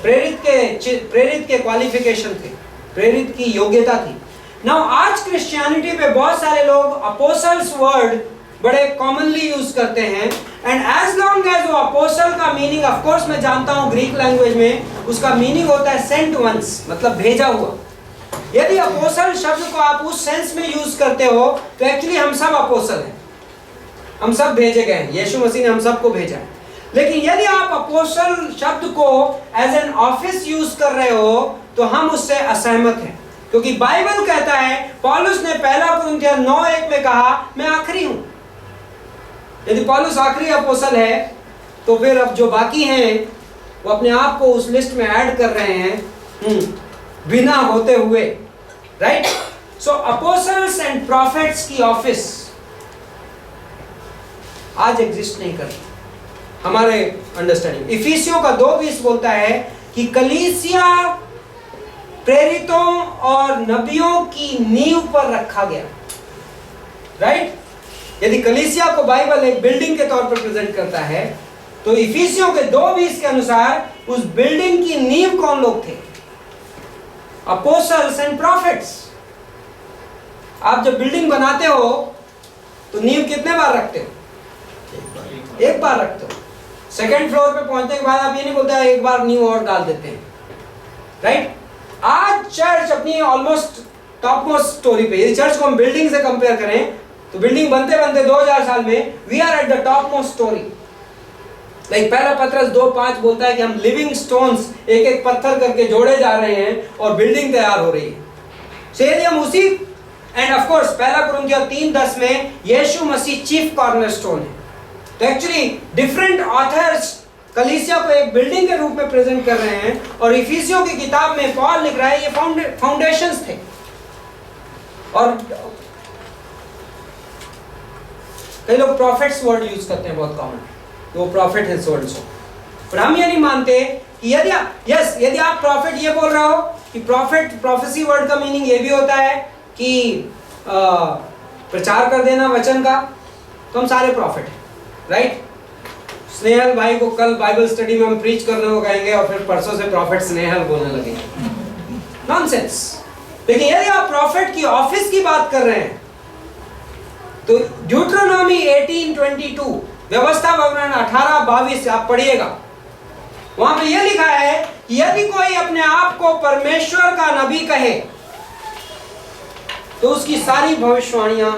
प्रेरित के क्वालिफिकेशन थे, प्रेरित की योग्यता थी. नाउ आज क्रिश्चियनिटी पे बहुत सारे लोग अपोस्टल्स वर्ड बड़े कॉमनली यूज करते हैं, एंड एज लॉन्ग एज वो अपोस्टल का मीनिंग, ऑफ कोर्स मैं जानता हूं ग्रीक लैंग्वेज में उसका मीनिंग होता है सेंट वंस, मतलब भेजा हुआ. यदि अपोस्टल शब्द को आप उस सेंस में यूज करते हो तो एक्चुअली हम सब अपोस्टल हैं, हम सब भेजे गए हैं, यीशु मसीह ने हम सबको भेजा है. लेकिन यदि आप अपोस्टल शब्द को एज एन ऑफिस यूज कर रहे हो तो हम उससे असहमत हैं, क्योंकि बाइबल कहता है, पौलुस ने पहला कुरिन्थियों 9:1 में कहा मैं आखिरी हूं. यदि पौलुस आखिरी अपोस्टल है तो फिर अब जो बाकी हैं वो अपने आप को उस लिस्ट में ऐड कर रहे हैं बिना होते हुए. Right, so apostles and profits की ऑफिस आज एग्जिस्ट नहीं करती हमारे अंडरस्टैंडिंग. इफिसियों का 2:20 बोलता है कि कलीसिया प्रेरितों और नबियों की नींव पर रखा गया. राइट, यदि कलीसिया को बाइबल एक बिल्डिंग के तौर पर प्रेजेंट करता है तो इफिसियों के 2:20 के अनुसार उस बिल्डिंग की नींव कौन लोग थे? Apostles and profits. आप जब बिल्डिंग बनाते हो तो नींव कितने बार रखते हो? एक बार रखते हो. सेकंड फ्लोर पे पहुंचने के बाद आप ये नहीं बोलते एक बार नींव और डाल देते हैं. राइट, आज चर्च अपनी ऑलमोस्ट टॉप मोस्ट स्टोरी पे, यदि चर्च को हम बिल्डिंग से कंपेयर करें तो बिल्डिंग बनते बनते 2000 साल में we are at the top most story. Like पहला पत्रस 2:5 बोलता है कि हम लिविंग स्टोन्स एक एक पत्थर करके जोड़े जा रहे हैं और बिल्डिंग तैयार हो रही है. यदि हम उसी एंड ऑफ कोर्स पहला कुरिन्थियों 3:10 में यीशु मसीह चीफ कॉर्नरस्टोन है। तो एक्चुअली डिफरेंट ऑथर्स कलीसिया को एक बिल्डिंग के रूप में प्रेजेंट कर रहे हैं, और इफिसियों की किताब में पॉल लिख रहा है ये फाउंडेशंस थे। और कई लोग प्रॉफिट्स वर्ड यूज करते हैं, बहुत कॉमन, वो प्रॉफिट है सो एंड सो, पर हम ये नहीं मानते कि यदि आप प्रॉफिट ये बोल रहे हो कि प्रॉफिट, प्रोफेसी वर्ड का मीनिंग ये भी होता है कि प्रचार कर देना वचन का, तो हम सारे प्रॉफिट हैं, राइट? स्नेहल भाई को कल बाइबल स्टडी में हम प्रीच करने को कहेंगे और फिर परसों से प्रॉफिट स्नेहल बोलने लगेंगे, नॉनसेंस। लेकिन यदि आप प्रॉफिट की ऑफिस की बात कर रहे हैं तो ड्यूट्रोनॉमी 18:22, व्यवस्था वर्णन 18:22 से आप पढ़िएगा, वहां पे यह लिखा है कि यदि कोई अपने आप को परमेश्वर का नबी कहे तो उसकी सारी भविष्यवाणियां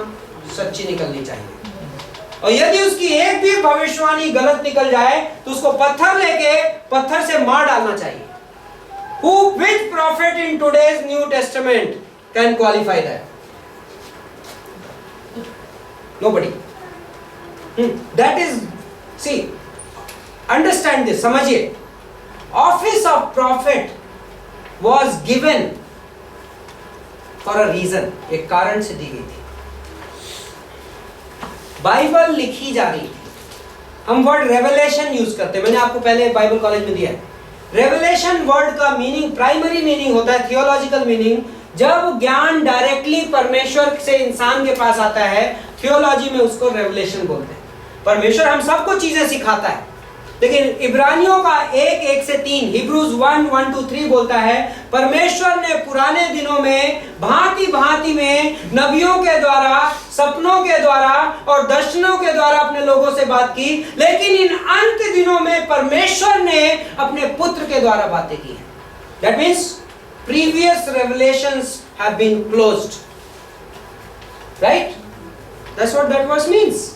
सच्ची निकलनी चाहिए, और यदि उसकी एक भी भविष्यवाणी गलत निकल जाए तो उसको पत्थर से मार डालना चाहिए। Which prophet in today's New Testament can qualify that? Nobody. That is, see, understand this, समझिए, office of prophet was given for a reason, एक कारण से दी गई थी। बाइबल लिखी जा रही थी, हम वर्ड रेवलेशन यूज करते हैं, मैंने आपको पहले बाइबल कॉलेज में दिया है। रेवलेशन वर्ड का मीनिंग, प्राइमरी मीनिंग होता है थियोलॉजिकल मीनिंग, जब ज्ञान डायरेक्टली परमेश्वर से इंसान के पास आता है, थियोलॉजी में उसको रेवलेशन बोलते हैं। परमेश्वर हम सबको चीजें सिखाता है, लेकिन इब्रानियों का 1:1 से 3, हिब्रूज 1:1-3 बोलता है परमेश्वर ने पुराने दिनों में भांति भांति में नबियों के द्वारा, सपनों के द्वारा और दर्शनों के द्वारा अपने लोगों से बात की, लेकिन इन अंत दिनों में परमेश्वर ने अपने पुत्र के द्वारा बातें की हैं। That means previous revelations have been closed, right? That's what that verse means.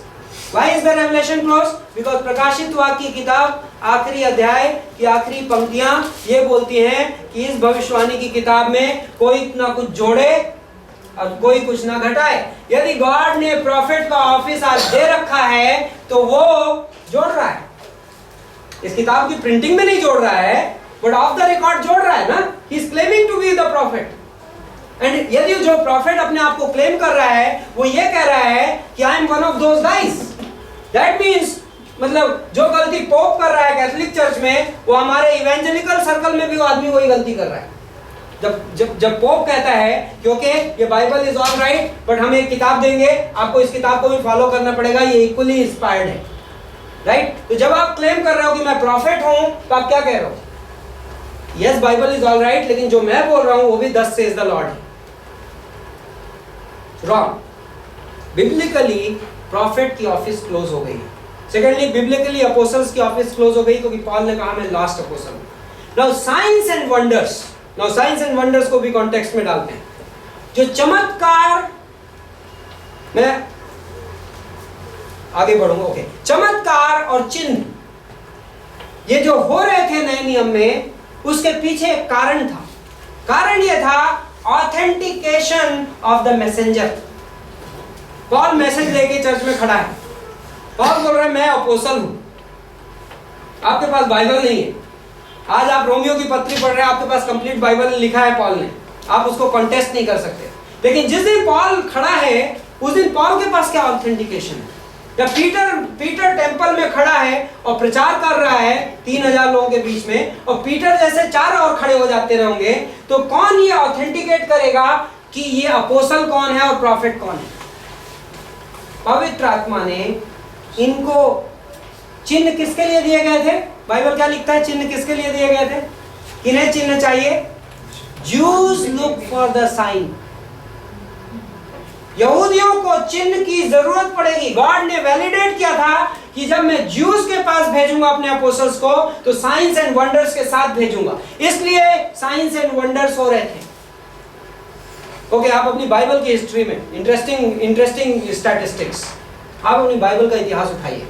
Why is the revelation closed? Because प्रकाशित वाक्य की किताब आखिरी अध्याय की आखिरी पंक्तियां ये बोलती हैं कि इस भविष्यवाणी की किताब में कोई ना कुछ जोड़े और कोई कुछ ना घटाए। यदि गॉड ने प्रॉफिट का ऑफिस आज दे रखा है तो वो जोड़ रहा है, इस किताब की प्रिंटिंग में नहीं जोड़ रहा है, बट ऑफ द रिकॉर्ड जोड़ रहा है ना। He is claiming to be the prophet, and यदि जो प्रॉफिट अपने आप को क्लेम कर रहा है वो ये कह रहा है कि I am one of those guys, that means, मतलब जो गलती पोप कर रहा है कैथोलिक चर्च में, वो हमारे इवेंजेलिकल सर्कल में भी वो आदमी वही गलती कर रहा है। जब पोप कहता है क्योंकि ये Bible is all right, but हम एक किताब देंगे, आपको इस किताब को भी फॉलो करना पड़ेगा, ये इक्वली इंस्पायर्ड है, राइट? तो जब आप क्लेम कर रहे हो कि मैं प्रॉफिट हूं, तो आप क्या कह रहे हो? Yes, Bible is all right, लेकिन जो मैं बोल रहा हूं वो भी thus says the Lord है। रॉन्ग। बिब्लिकली प्रॉफिट की ऑफिस क्लोज हो गई है। सेकेंडली, बिब्लिकली अपोस्टल्स की ऑफिस क्लोज हो गई क्योंकि पॉल ने कहा मैं लास्ट अपोस्टल हूं। नाउ साइंस एंड वंडर्स को भी कॉन्टेक्स्ट में डालते हैं। जो चमत्कार, मैं आगे बढ़ूंगा, ओके। चमत्कार और चिन्ह ये जो हो रहे थे नए नियम में, उसके पीछे एक कारण था। कारण ये था authentication of the messenger. Paul message लेके चर्च में खड़ा है, पॉल बोल रहा है मैं अपोस्टल हूं, आपके पास बाइबल नहीं है। आज आप रोमियो की पत्री पढ़ रहे हैं, आपके पास कंप्लीट बाइबल लिखा है पॉल ने, आप उसको कॉन्टेस्ट नहीं कर सकते। लेकिन जिस दिन पॉल खड़ा है, उस दिन पॉल के पास क्या ऑथेंटिकेशन है? जब पीटर टेंपल में खड़ा है और प्रचार कर रहा है 3000 लोगों के बीच में, और पीटर जैसे 4 और खड़े हो जाते रहेंगे, तो कौन ये ऑथेंटिकेट करेगा कि ये अपोस्टल कौन है और प्रॉफिट कौन है? पवित्र आत्मा ने इनको चिन्ह किसके लिए दिए गए थे? बाइबल क्या लिखता है? चिन्ह किसके लिए दिए गए थे? किन्हें चिन्ह चाहिए? Jews look for the sign। यहूदियों को चिन्ह की जरूरत पड़ेगी। गॉड ने वैलिडेट किया था कि जब मैं ज्यूज के पास भेजूंगा अपने अपोस्टल्स को, तो साइंस एंड वंडर्स के साथ भेजूंगा। इसलिए साइंस एंड वंडर्स हो रहे थे। ओके, आप अपनी बाइबल की हिस्ट्री में इंटरेस्टिंग स्टैटिस्टिक्स, आप अपनी बाइबल का इतिहास उठाइए।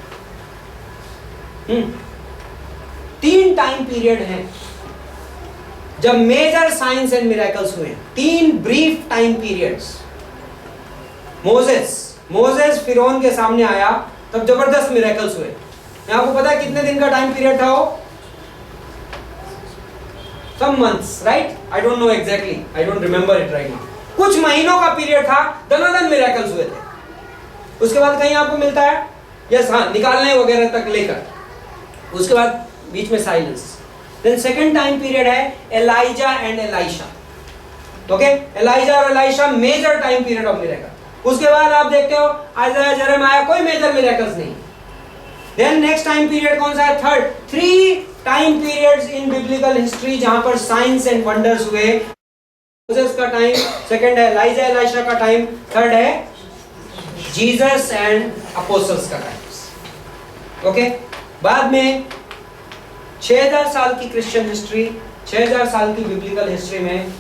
3 टाइम पीरियड हैं जब मेजर साइंस एंड मिरेकल्स हुए। 3 ब्रीफ टाइम पीरियड्स। मोसेस फिरौन के सामने आया, तब जबरदस्त मिरेकल्स हुए। आपको पता है कितने दिन का टाइम पीरियड था वो? Some months, right? I don't know exactly. I don't remember it right now. कुछ महीनों का पीरियड था, दनादन मिरेकल्स हुए थे। उसके बाद कहीं आपको मिलता है? यस, हाँ, निकालने वगैरह तक लेकर। उसके बाद बीच में silence. Then second time period है Elijah and Elisha. Okay, Elijah और Elisha major time period of miracle. उसके बाद आप देखते हो आइज़ाया, यिर्मयाह, कोई मेजर मिरेकल्स नहीं। Then next time period कौन सा है? Third. 3 time periods in biblical history जहां पर साइंस एंड वंडर्स हुए। मोसेस का टाइम, सेकंड है एलाइजा एलाइशा का टाइम, थर्ड है जीसस एंड अपोस्टल्स का टाइम। ओके, बाद में 6000 साल की क्रिश्चियन हिस्ट्री, 6000 साल की बिब्लिकल हिस्ट्री में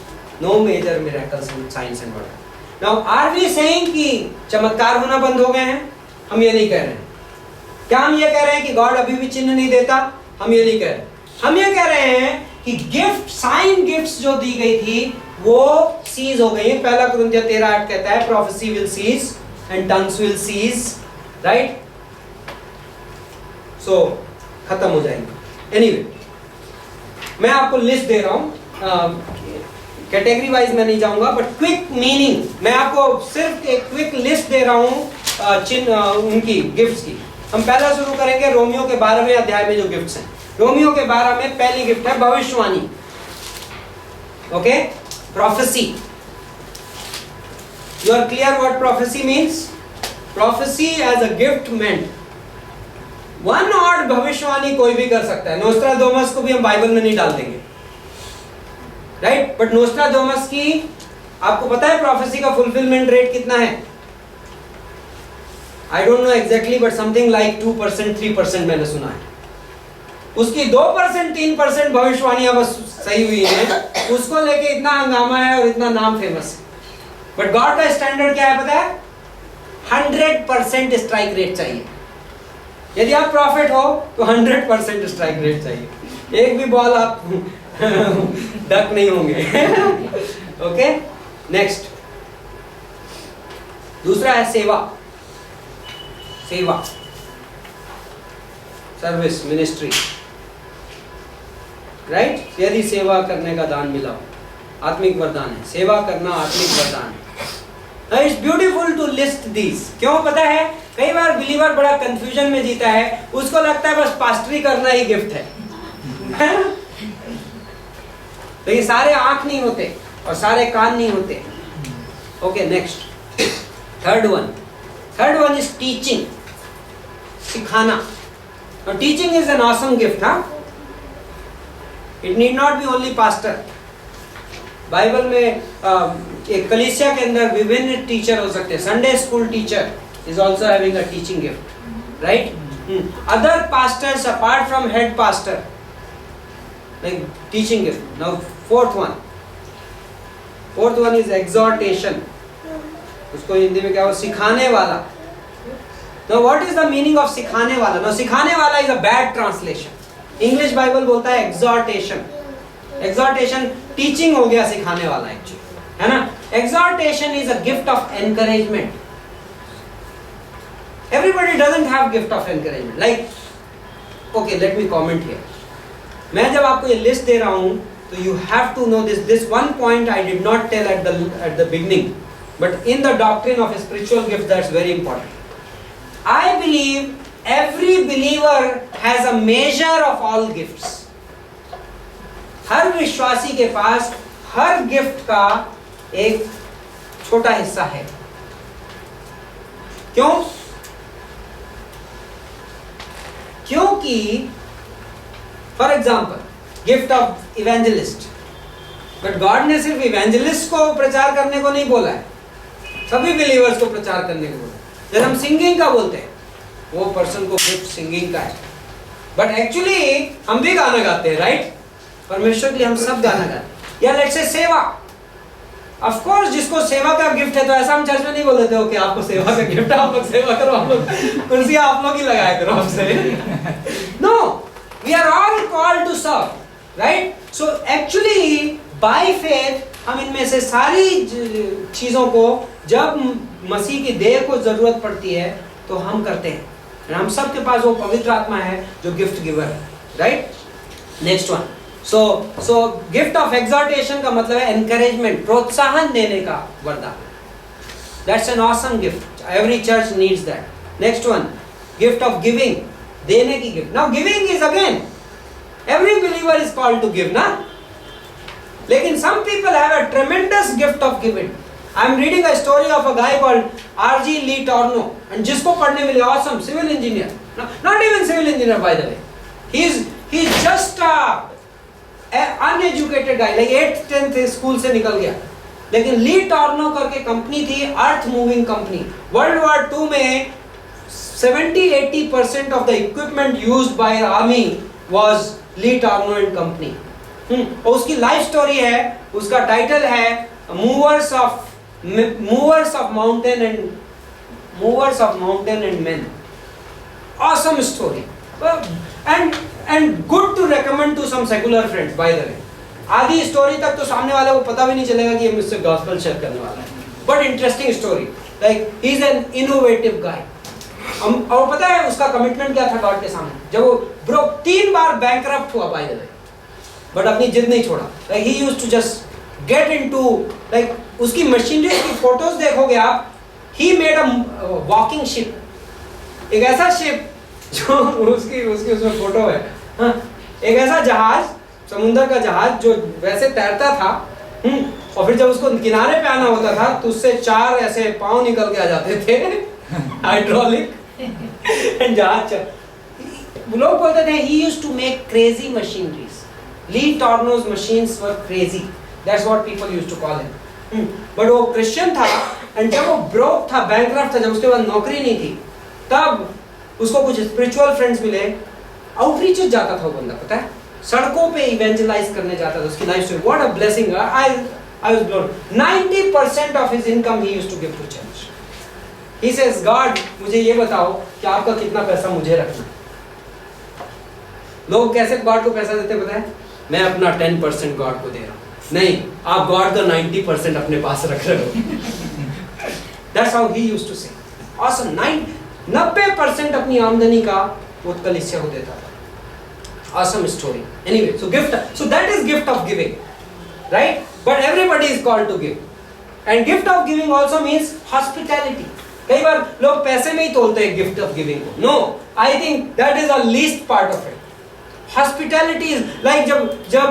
no major miracles in science and wonder. Now are we saying कि चमत्कार होना बंद हो गए हैं? हम ये नहीं कह रहे हैं। क्या हम ये कह रहे हैं कि गॉड अभी भी चिन्ह नहीं देता? हम ये नहीं कह रहे। हम ये कह रहे हैं कि गिफ्ट, साइन गिफ्ट्स जो दी गई थी वो सीज हो गई है। पहला कुरिन्थियर 13:8 कहता है prophecy will cease and tongues will cease, right? So खत्म हो जाएंगे। एनीवे, मैं आपको लिस्ट दे रहा हूं, कैटेगरी वाइज मैं नहीं जाऊंगा, बट क्विक मीनिंग मैं आपको सिर्फ एक क्विक लिस्ट दे रहा हूं चिन्ह उनकी गिफ्ट्स की। हम पहला शुरू करेंगे रोमियो के 12वें अध्याय में जो गिफ्ट्स हैं। रोमियो के 12 में पहली गिफ्ट है भविष्यवाणी। Okay, prophecy. You are clear what prophecy means? Prophecy as a gift meant one odd भविष्यवाणी कोई भी कर सकता है। नोस्ट्राडामस को भी हम बाइबल में नहीं डाल देंगे, राइट? बट नोस्ट्राडामस की आपको पता है प्रोफेसी का फुलफिलमेंट रेट कितना है? I don't know exactly, but something like 2%, 3% मैंने सुना है। उसकी 2%, 3% भविष्यवाणियां बस सही हुई हैं, उसको लेके इतना हंगामा है और इतना नाम फेमस है। बट गॉड का स्टैंडर्ड क्या है पता है? 100% स्ट्राइक रेट चाहिए। यदि आप प्रॉफिट हो तो 100% स्ट्राइक रेट चाहिए। एक भी बॉल आप डक नहीं होंगे। ओके, नेक्स्ट, दूसरा है सेवा। सेवा, सर्विस, मिनिस्ट्री, राइट? यदि सेवा करने का दान मिला, आत्मिक वरदान है। सेवा करना आत्मिक वरदान है। It's beautiful to list these. क्यों पता है? कई बार बिलीवर बड़ा कंफ्यूजन में जीता है, उसको लगता है बस पास्टरी करना ही गिफ्ट है। तो ये सारे आंख नहीं होते और सारे कान नहीं होते। Okay, next, third one is teaching, सिखाना। और teaching is an awesome gift, हाँ? It need not be only pastor. Bible में एक कलीसिया के अंदर विभिन्न टीचर हो सकते हैं। Sunday school teacher is also having a teaching gift, right? Other pastors apart from head pastor, like teaching gift. Now fourth one is exhortation. उसको हिंदी में क्या हो? सिखाने वाला। Now what is the meaning of सिखाने वाला? Now सिखाने वाला is a bad translation. English Bible बोलता है exhortation. Exhortation teaching हो गया सिखाने वाला actually, है ना? Exhortation is a gift of encouragement. Everybody doesn't have gift of encouragement. Like, okay, let me comment here. मैं जब आपको ये list दे रहा हूँ तो you have to know this. This one point I did not tell at the beginning, but in the doctrine of a spiritual gift that's very important. I believe every believer has a measure of all gifts. हर विश्वासी के पास हर gift का एक छोटा हिस्सा है। क्यों? क्योंकि for example gift of evangelist, but God ने सिर्फ इवेंजलिस्ट को प्रचार करने को नहीं बोला है, सभी बिलीवर्स को प्रचार करने को बोला। जब हम सिंगिंग का बोलते हैं, वो पर्सन को गिफ्ट सिंगिंग का है, बट एक्चुअली हम भी गाना गाते हैं, राइट? परमेश्वर के लिए हम सब गाना गाते हैं। या लेट्स से सेवा, ऑफ कोर्स जिसको सेवा का गिफ्ट है, तो ऐसा हम चर्च में नहीं बोलते हो कि आपको सेवा का गिफ्ट है, आप लोग सेवा करो, आप लोग कुर्सियां आप लोग ही लगाया करो हमसे। No, we are all called to serve, right? So actually by faith हम इनमें से सारी चीजों को जब मसीह की देह को जरूरत पड़ती है तो हम करते हैं। And हम सब के पास वो पवित्र आत्मा है जो गिफ्ट गिवर है, right? Next one, so gift of exhortation का मतलब है एनकरेजमेंट, प्रोत्साहन देने का वरदान। That's an awesome gift, every church needs that. Next one, gift of giving, देने की gift. Now giving is again every believer is called to give ना, लेकिन some people have a tremendous gift of giving. I am reading a story of a guy called R.G. Lee Torno, and जिसको पढ़ने मिले awesome civil engineer, not even civil engineer by the way. He's just a uneducated guy, like 8th 10th school से निकल गया, लेकिन ली टॉर्नो करके company थी, earth moving company. World war 2 में 70-80% of the equipment used by army was LeTourneau and company. और उसकी life story है, उसका टाइटल है movers of mountain and men. Awesome story and good to recommend to some secular friends by the way. आधी story तक तो सामने वाले को पता भी नहीं चलेगा कि ये मुझसे गॉस्पेल शेयर करने वाला है, but interesting story, like he is an innovative guy. और पता है उसका कमिटमेंट क्या था गॉड के सामने, जब वो ब्रो 3 बार बैंकरप्ट हुआ बाय द वे, बट अपनी जिद नहीं छोड़ा। Like he used to just get into, like उसकी मशीनरी की फोटोज देखोगे आप, he made a walking ship, एक ऐसा शिप जो उसकी उसमें फोटो है, हाँ, एक ऐसा जहाज, समुद्र का जहाज जो वैसे तैरता था, और फिर जब उसको किनारे पे आना होता था तो उससे 4 ऐसे पांव निकल के आ जाते थे हाइड्रोलिक एंड जहाज। लोग बोलते थे he used to make crazy machineries. Lee Torno's machines were crazy. That's what people used to call him. But वो क्रिश्चियन था, and जब वो ब्रोक था, बैंकरप्ट था, जब उसके पास नौकरी नहीं थी, तब उसको कुछ स्पिरिचुअल फ्रेंड्स मिले, आउटरीचेस जाता था वो बंदा, पता है, सड़कों पे इवेंजलाइज करने जाता था। उसकी life story, what a blessing. I was blown. 90% of his income he used to give to church. He says, God, मुझे ये बताओ कि आपका कितना पैसा मुझे रखना। लोग कैसे गॉड को पैसा देते पता है? मैं अपना 10% गॉड को दे रहा हूँ। नहीं, आप गॉड का 90% अपने पास रख रहे हो। That's how he used to say. Awesome. 90% अपनी आमदनी का वो कलीसिया को देता था। Awesome story. Anyway, so gift. So that is gift of giving, right? But everybody is called to give. And gift of giving also means hospitality. कई बार लोग पैसे में ही तोलते हैं गिफ्ट ऑफ गिविंग को। No, I think that is a least part of it. Hospitality is like जब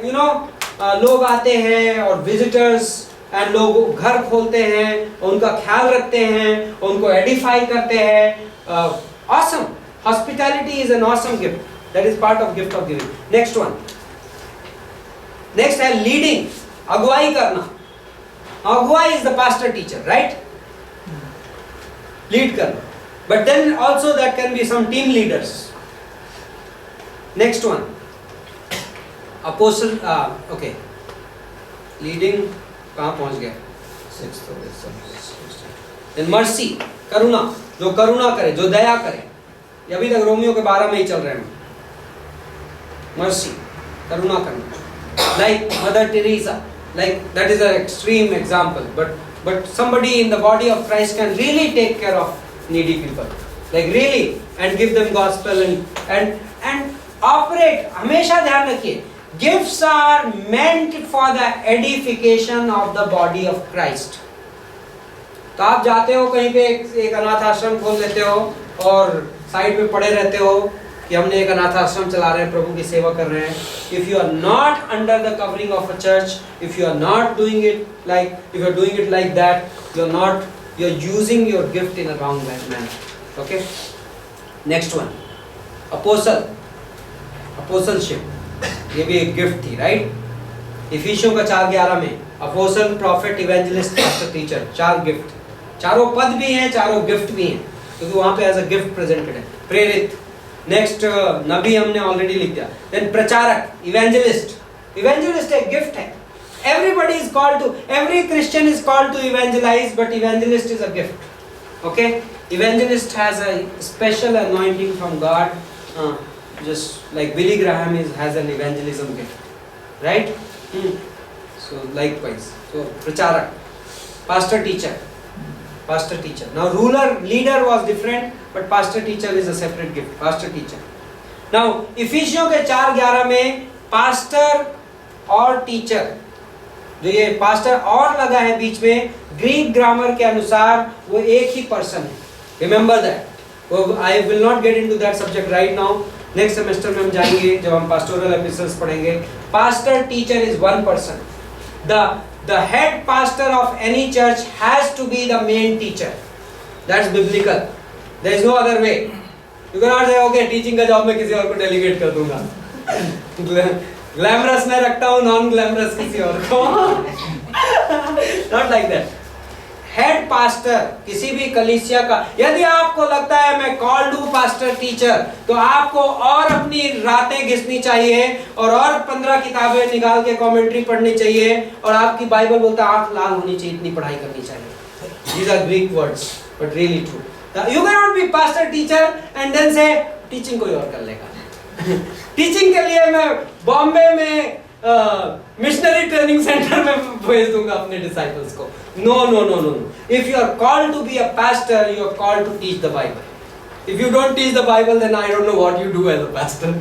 you know लोग आते हैं और विजिटर्स एंड लोग घर खोलते हैं और उनका ख्याल रखते हैं और उनको एडिफाई करते हैं। Awesome, hospitality is an awesome gift, that is part of gift of giving. Next one, next है लीडिंग, अगुवाई करना। अगुवाई is the pastor teacher, right? Lead करना, but then also that can be some team leaders. Next one, apostle, okay, leading कहाँ पहुँच गए? 6th। Then mercy, करुणा, जो करुणा करे, जो दया करे। ये अभी तक रोमियो के 12 में ही चल रहे हैं। mercy, करुणा करना, like Mother Teresa, like that is an extreme example, but somebody in the body of Christ can really take care of needy people, like really, and give them gospel and operate. हमेशा ध्यान रखिए, gifts are meant for the edification of the body of Christ. तो आप जाते हो कहीं पे एक अनाथ आश्रम खोल लेते हो और साइड में पड़े रहते हो कि हमने एक अनाथ आश्रम चला रहे हैं, प्रभु की सेवा कर रहे हैं। If you are not under the covering of a church, if you are not doing it like, if you are doing it like that, you are using your gift in a wrong manner. Okay? Next one, apostleship, ये भी एक gift थी, right? इफिसियों का 4:11 में apostle, profit, evangelist, pastor, teacher, 4 gift, चारों पद भी हैं, चारों गिफ्ट भी हैं, क्योंकि वहां पे एज अ गिफ्ट प्रेजेंटेड है। प्रेरित, नेक्स्ट नबी हमने ऑलरेडी लिख दिया। देन प्रचारक, इवेंजलिस्ट एक गिफ्ट है। Everybody is called to, every Christian is called to evangelize, but evangelist is a gift. Okay, evangelist has a special anointing from God, just like Billy Graham has an evangelism gift, right? So likewise, so प्रचारक, pastor, teacher, pastor teacher. Now ruler leader was different, but pastor teacher is a separate gift. Pastor teacher. Now इफिसियों के 4:11 में pastor और teacher, जो ये pastor और लगा है बीच में, ग्रीक ग्रामर के अनुसार वो एक ही पर्सन है. Remember that. I will not get into that subject right now. Next semester में हम जाएंगे जब हम pastoral epistles पढ़ेंगे. Pastor teacher is one person. The head pastor of any church has to be the main teacher. That's biblical. There is no other way. You cannot say okay teaching का job मैं किसी और को delegate कर दूंगा. Glamorous मैं रखता हूँ, non-glamorous किसी और को. Not like that. Head pastor किसी भी कलीसिया का, यदि आपको लगता है मैं कॉल्ड हूं पास्टर टीचर, तो आपको और अपनी रातें घिसनी चाहिए और 15 किताबें निकाल के कमेंट्री पढ़नी चाहिए और आपकी बाइबल बोलता है आंख लाल होनी चाहिए, इतनी पढ़ाई करनी चाहिए. These are Greek words but really true. You cannot be pastor teacher and then say teaching कोई और कर लेगा. टीचिंग के लिए मैं बॉम्बे में मिशनरी ट्रेनिंग सेंटर में भेज दूंगा अपने डिसाइपल्स को. No. If you are called to be a pastor, you are called to teach the Bible. If you don't teach the Bible, then I don't know what you do as a pastor.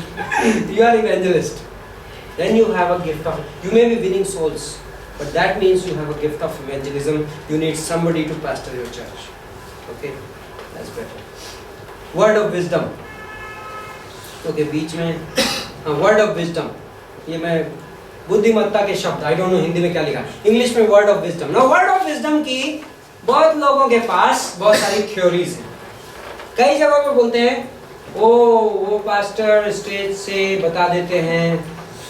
You are evangelist. Then you have a gift of, you may be winning souls, but that means you have a gift of evangelism. You need somebody to pastor your church. Okay, that's better. Word of wisdom. Okay, बीच में word of wisdom. ये मैं बुद्धिमत्ता के शब्द, I don't know Hindi में क्या लिखा है, इंग्लिश में word of wisdom. Now word of wisdom की बहुत लोगों के पास बहुत सारी थ्योरीज हैं. कई जगहों पे बोलते हैं वो पास्टर स्टेज से बता देते हैं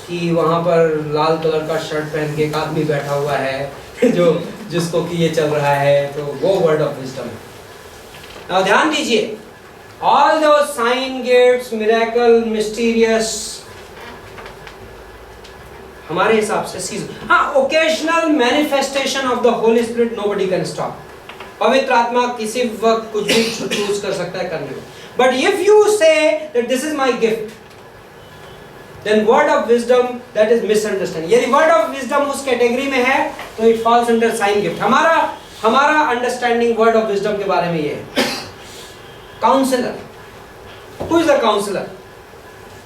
कि वहां पर लाल कलर का शर्ट पहन के एक आदमी बैठा हुआ है जो जिसको कि ये चल रहा है, तो वो वर्ड ऑफ विजडम है. नाउ ध्यान दीजिए, ऑल दो साइन गिफ्ट्स मिरेकल मिस्टीरियस हमारे हिसाब से सीजन, हाँ occasional manifestation of the holy spirit nobody can stop. पवित्र आत्मा किसी वक्त कुछ भी चूज कर सकता है करने में. But if you say that this is my gift, then word of wisdom that is misunderstanding. यदि वर्ड ऑफ विजडम उस कैटेगरी में है तो it falls under sign gift. हमारा अंडरस्टैंडिंग वर्ड ऑफ विजडम के बारे में ये है. Counsellor, who is the counsellor?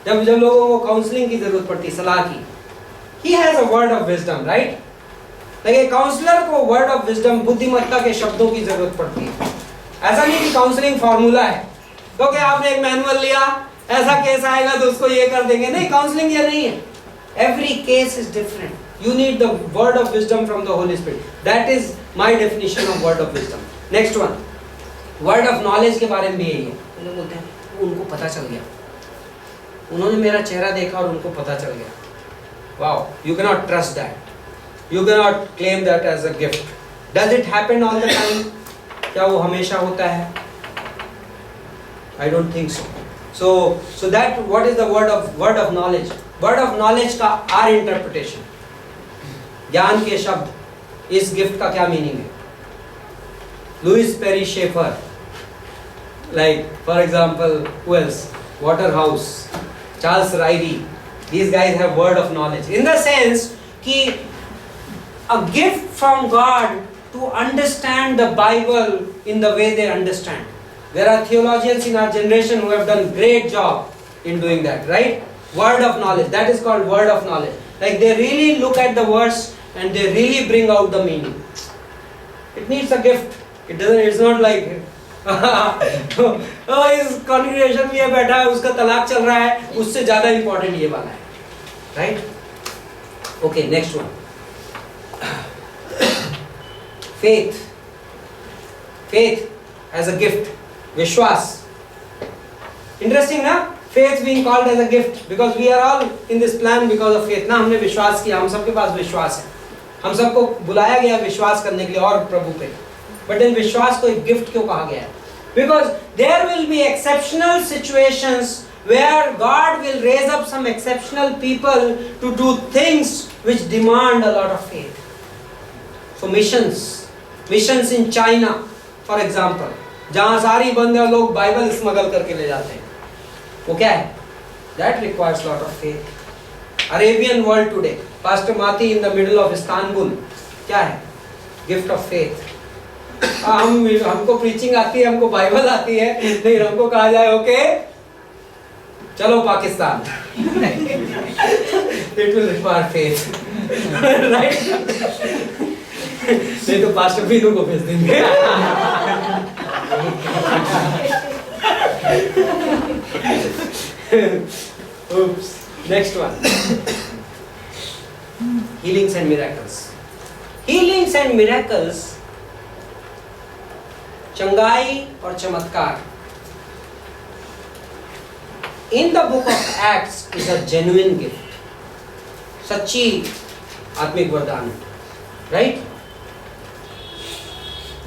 जब लोगों को काउंसलिंग की जरूरत पड़ती है, सलाह की, he has a word of wisdom, right? लेकिन काउंसलर को वर्ड ऑफ विजडम, बुद्धिमत्ता के शब्दों की जरूरत पड़ती है. ऐसा नहीं कि काउंसलिंग फॉर्मूला है, क्योंकि आपने एक मैनुअल लिया, ऐसा केस आएगा तो उसको ये कर देंगे. नहीं, काउंसलिंग ये नहीं है. Every case is different. You need the word of wisdom from the holy spirit. That is my definition of word of wisdom. Next one, word of knowledge के बारे में भी यही है. लोग बोलते हैं उनको पता चल गया, उन्होंने मेरा चेहरा देखा और उनको पता चल गया. Wow, you cannot trust that. You cannot claim that as a gift. Does it happen all the time? क्या वो हमेशा होता है? I don't think so. So that what is the word of knowledge? Word of knowledge का our interpretation. ज्ञान के शब्द, इस गिफ्ट का क्या मीनिंग है? Lewis Perry Chafer, like for example, who else? Waterhouse, Charles Ryrie. These guys have word of knowledge in the sense कि a gift from God to understand the Bible in the way they understand. There are theologians in our generation who have done great job in doing that, right? Word of knowledge, that is called word of knowledge. Like they really look at the verse and they really bring out the meaning. It needs a gift. It's not like इस congregation में ये बैठा है, उसका तलाक चल रहा है, उससे ज्यादा इंपॉर्टेंट ये वाला है, right? Okay, next one, faith as a gift, विश्वास. इंटरेस्टिंग ना, faith being called as a gift because we are all in this plan because of faith. ना, हमने विश्वास किया, हम सबके पास विश्वास है, हम सबको बुलाया गया विश्वास करने के लिए और प्रभु पे. बट इन विश्वास को एक गिफ्ट क्यों कहा गया है? Because there will be exceptional situations where God will raise up some exceptional people to do things which demand a lot of faith. So missions in China, for example, जहाँ सारी बंदे लोग बाइबल स्मगल करके ले जाते हैं, वो क्या है? That requires lot of faith. Arabian world today, Pastor Mati in the middle of Istanbul, क्या है? Gift of faith. हमको प्रीचिंग आती है, हमको बाइबल आती है, नहीं हमको कहा जाए ओके चलो Pakistan. It will require faith, right? नहीं तो पास्टर बीनू को भेज देंगे। Oops. Next one. Healings and miracles. Healings and miracles, चंगाई और चमत्कार, in the book of Acts is a genuine gift. सच्ची आत्मिक वरदान, right?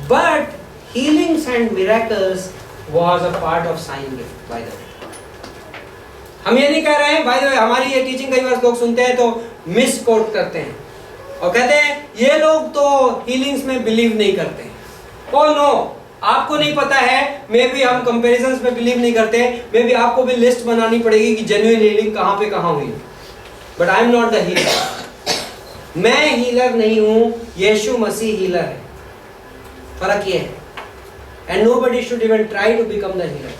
But healings and miracles was a part of sign gift, by the way. हम ये नहीं कह रहे हैं, by the way, हमारी ये टीचिंग कई बार लोग सुनते हैं तो मिस कोट करते हैं और कहते हैं ये लोग तो हीलिंग्स में बिलीव नहीं करते। ओ नो, आपको नहीं पता है, मे बी हम कंपैरिजंस में बिलीव नहीं करते, मे बी आपको भी लिस्ट बनानी पड़ेगी कि जेन्युइन हीलिंग कहाँ पे कहाँ हुई। But I am not the healer, मैं हीलर नहीं हूँ, यीशु मसीह हीलर है। फर्क ये है। And nobody should even try to become the healer,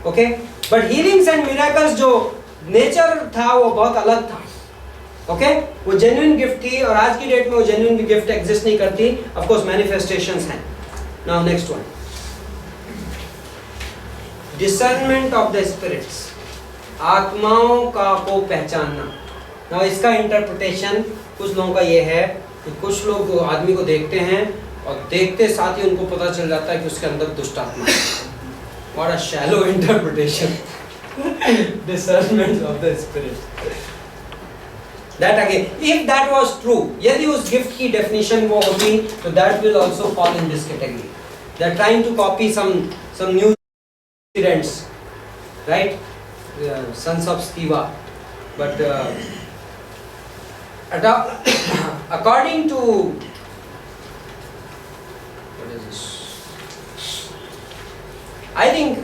okay? But healings and miracles जो नेचर था वो बहुत अलग था, ओके? वो जेन्युइन गिफ्ट थी और आज की डेट में वो जेन्युइन गिफ्ट एग्जिस्ट नहीं करती। ऑफ कोर्स मैनिफेस्टेशंस हैं। Now next one, discernment of the spirits, आत्माओं का को पहचानना। नाउ इसका इंटरप्रिटेशन कुछ लोगों का ये है कि कुछ लोग आदमी को देखते हैं और देखते साथ ही उनको पता चल जाता है कि उसके अंदर दुष्ट आत्मा है। What a shallow interpretation. Discernment of the spirit. That again, if that was true, यदि उस गिफ्ट की डेफिनेशन वो होती तो that will also fall in this category. They are trying to copy some new students, right? Sons of Sceva. But according to what is this? I think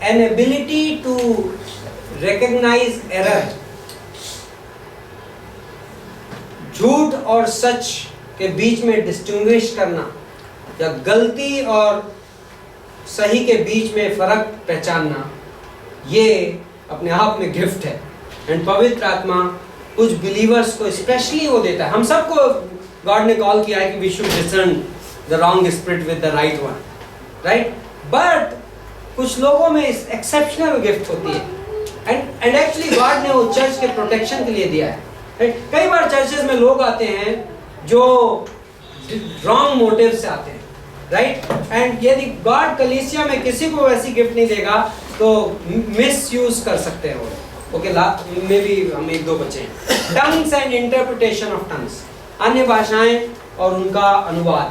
an ability to recognize error, झूठ और सच के बीच में distinguish करना या गलती और सही के बीच में फर्क पहचानना, ये अपने आप में गिफ्ट है। एंड पवित्र आत्मा कुछ बिलीवर्स को स्पेशली वो देता है। हम सबको गॉड ने कॉल किया है कि we should discern the wrong spirit with the right one, right? But कुछ लोगों में इस एक्सेप्शनल गिफ्ट होती है एंड एक्चुअली गॉड ने वो चर्च के प्रोटेक्शन के लिए दिया है। कई बार चर्चेस में लोग आते हैं जो रॉन्ग मोटिव से आते हैं, राइट? एंड यदि गॉड कलीसिया में किसी को वैसी गिफ्ट नहीं देगा तो मिस यूज कर सकते हैं वो, ओके? मे बी हम एक दो बचे हैं। Tongues and interpretation of tongues, अन्य भाषाएं और उनका अनुवाद,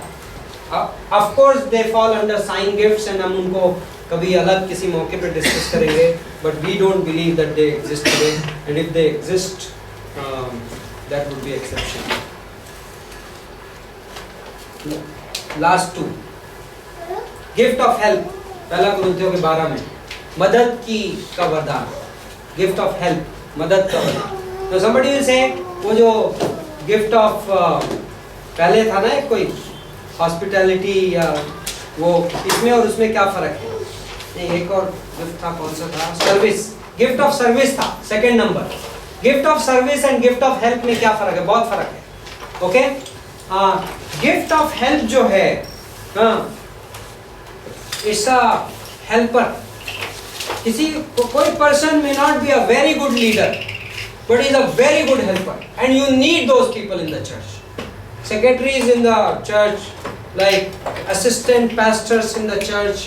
of course they fall under sign gifts and हम उनको कभी अलग किसी मौके पे डिस्कस करेंगे। But we don't believe that they exist today and if they exist that would be exception. Last two, gift of help, पहला कुरिन्थियों के 12 में मदद की का वरदान, गिफ्ट ऑफ हेल्प, मदद का वरदान। तो somebody will say वो जो गिफ्ट ऑफ पहले था ना कोई हॉस्पिटैलिटी या वो, इसमें और उसमें क्या फर्क है? नहीं, एक और गिफ्ट था, कौन सा था? सर्विस, गिफ्ट ऑफ सर्विस था second number. Gift of service and gift of help में क्या फर्क है? बहुत फर्क है, ओके? गिफ्ट ऑफ हेल्प जो है, इट्स अ हेल्पर। किसी कोई person may not be a very good leader but is a very good helper and you need those people in the church. Secretaries in the church, like assistant pastors in the church,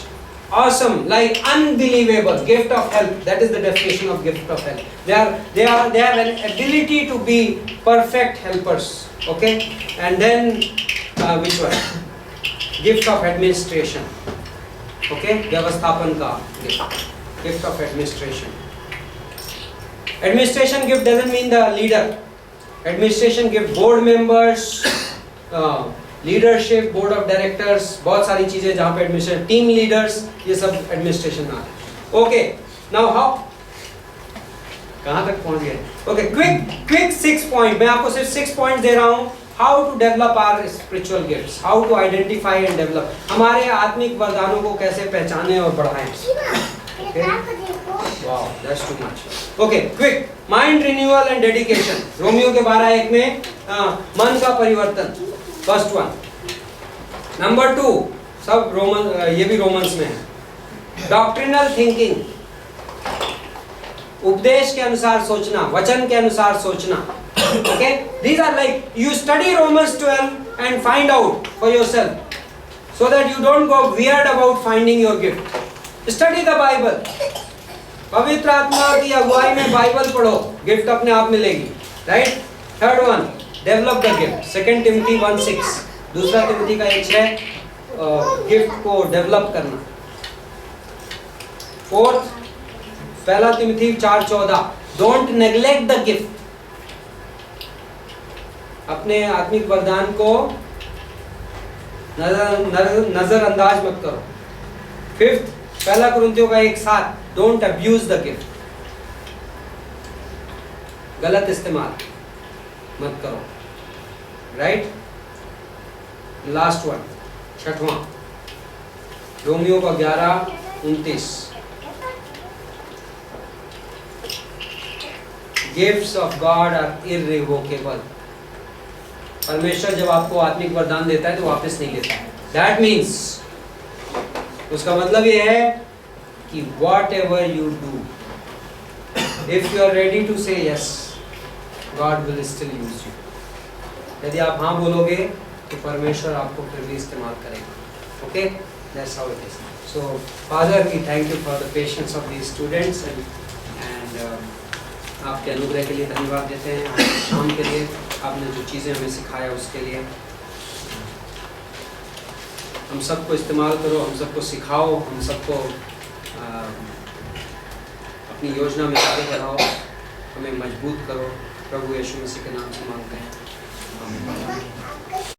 awesome, like unbelievable. Gift of help, that is the definition of gift of help. They have an ability to be perfect helpers, okay? And then which one? Gift of administration, okay? व्यवस्थापन का gift of administration. Administration gift doesn't mean the leader. Administration gift, board members, leadership, board of directors, बहुत सारी चीजें जहां पे administration, team leaders, ये सब administration में आते हैं। ओके, नाउ हाउ, कहां तक पहुंच गए? ओके, क्विक 6 पॉइंट, मैं आपको सिर्फ 6 पॉइंट दे रहा हूं how to develop our spiritual gifts, how to identify and develop, हमारे आत्मिक वरदानों को कैसे पहचानें और बढ़ाएं. Okay? Wow, that's too much. Okay, quick. Mind renewal and dedication. Romeo के 12:1 में मन का परिवर्तन. First one. Number 2. सब रोमन, ये भी रोमन्स में है. Doctrinal thinking. उपदेश के अनुसार सोचना, वचन के अनुसार सोचना. Okay? These are like you study Romans 12 and find out for yourself, so that you don't go weird about finding your gift. Study the Bible. पवित्र आत्मा की अगुवाई में बाइबल पढ़ो, गिफ्ट अपने आप मिलेगी. Right. Third one, develop the gift. 2 Timothy 1:6. दूसरा तिमोथी का 1:6 गिफ्ट को डेवलप करना. Fourth, 1 Timothy 4:14. Don't neglect the gift. अपने आत्मिक वरदान को नजरअंदाज मत करो. फिफ्थ, 1 कुरिन्थियों का 1:7. Don't abuse the gift. गलत इस्तेमाल मत करो. राइट. लास्ट वन, छठवां, रोमियो का 11:29. Gifts of God are irrevocable. परमेश्वर जब आपको आत्मिक वरदान देता है तो वापस नहीं लेता है. दैट मीन्स, उसका मतलब ये है कि whatever you do, if you are ready to say yes, God will still use you. यदि आप हाँ बोलोगे तो परमेश्वर आपको फिर भी इस्तेमाल करेगा. Okay, that's how it is. So Father, we thank you for the patience of these students and आपके अनुग्रह के लिए धन्यवाद देते हैं. आपके शाम के लिए आपने जो चीज़ें हमें सिखाया उसके लिए. हम सबको इस्तेमाल करो, हम सबको सिखाओ, हम सबको अपनी योजना में आगे बढ़ाओ, हमें मजबूत करो. प्रभु यीशु मसीह के नाम से मांगते हैं. आमीन.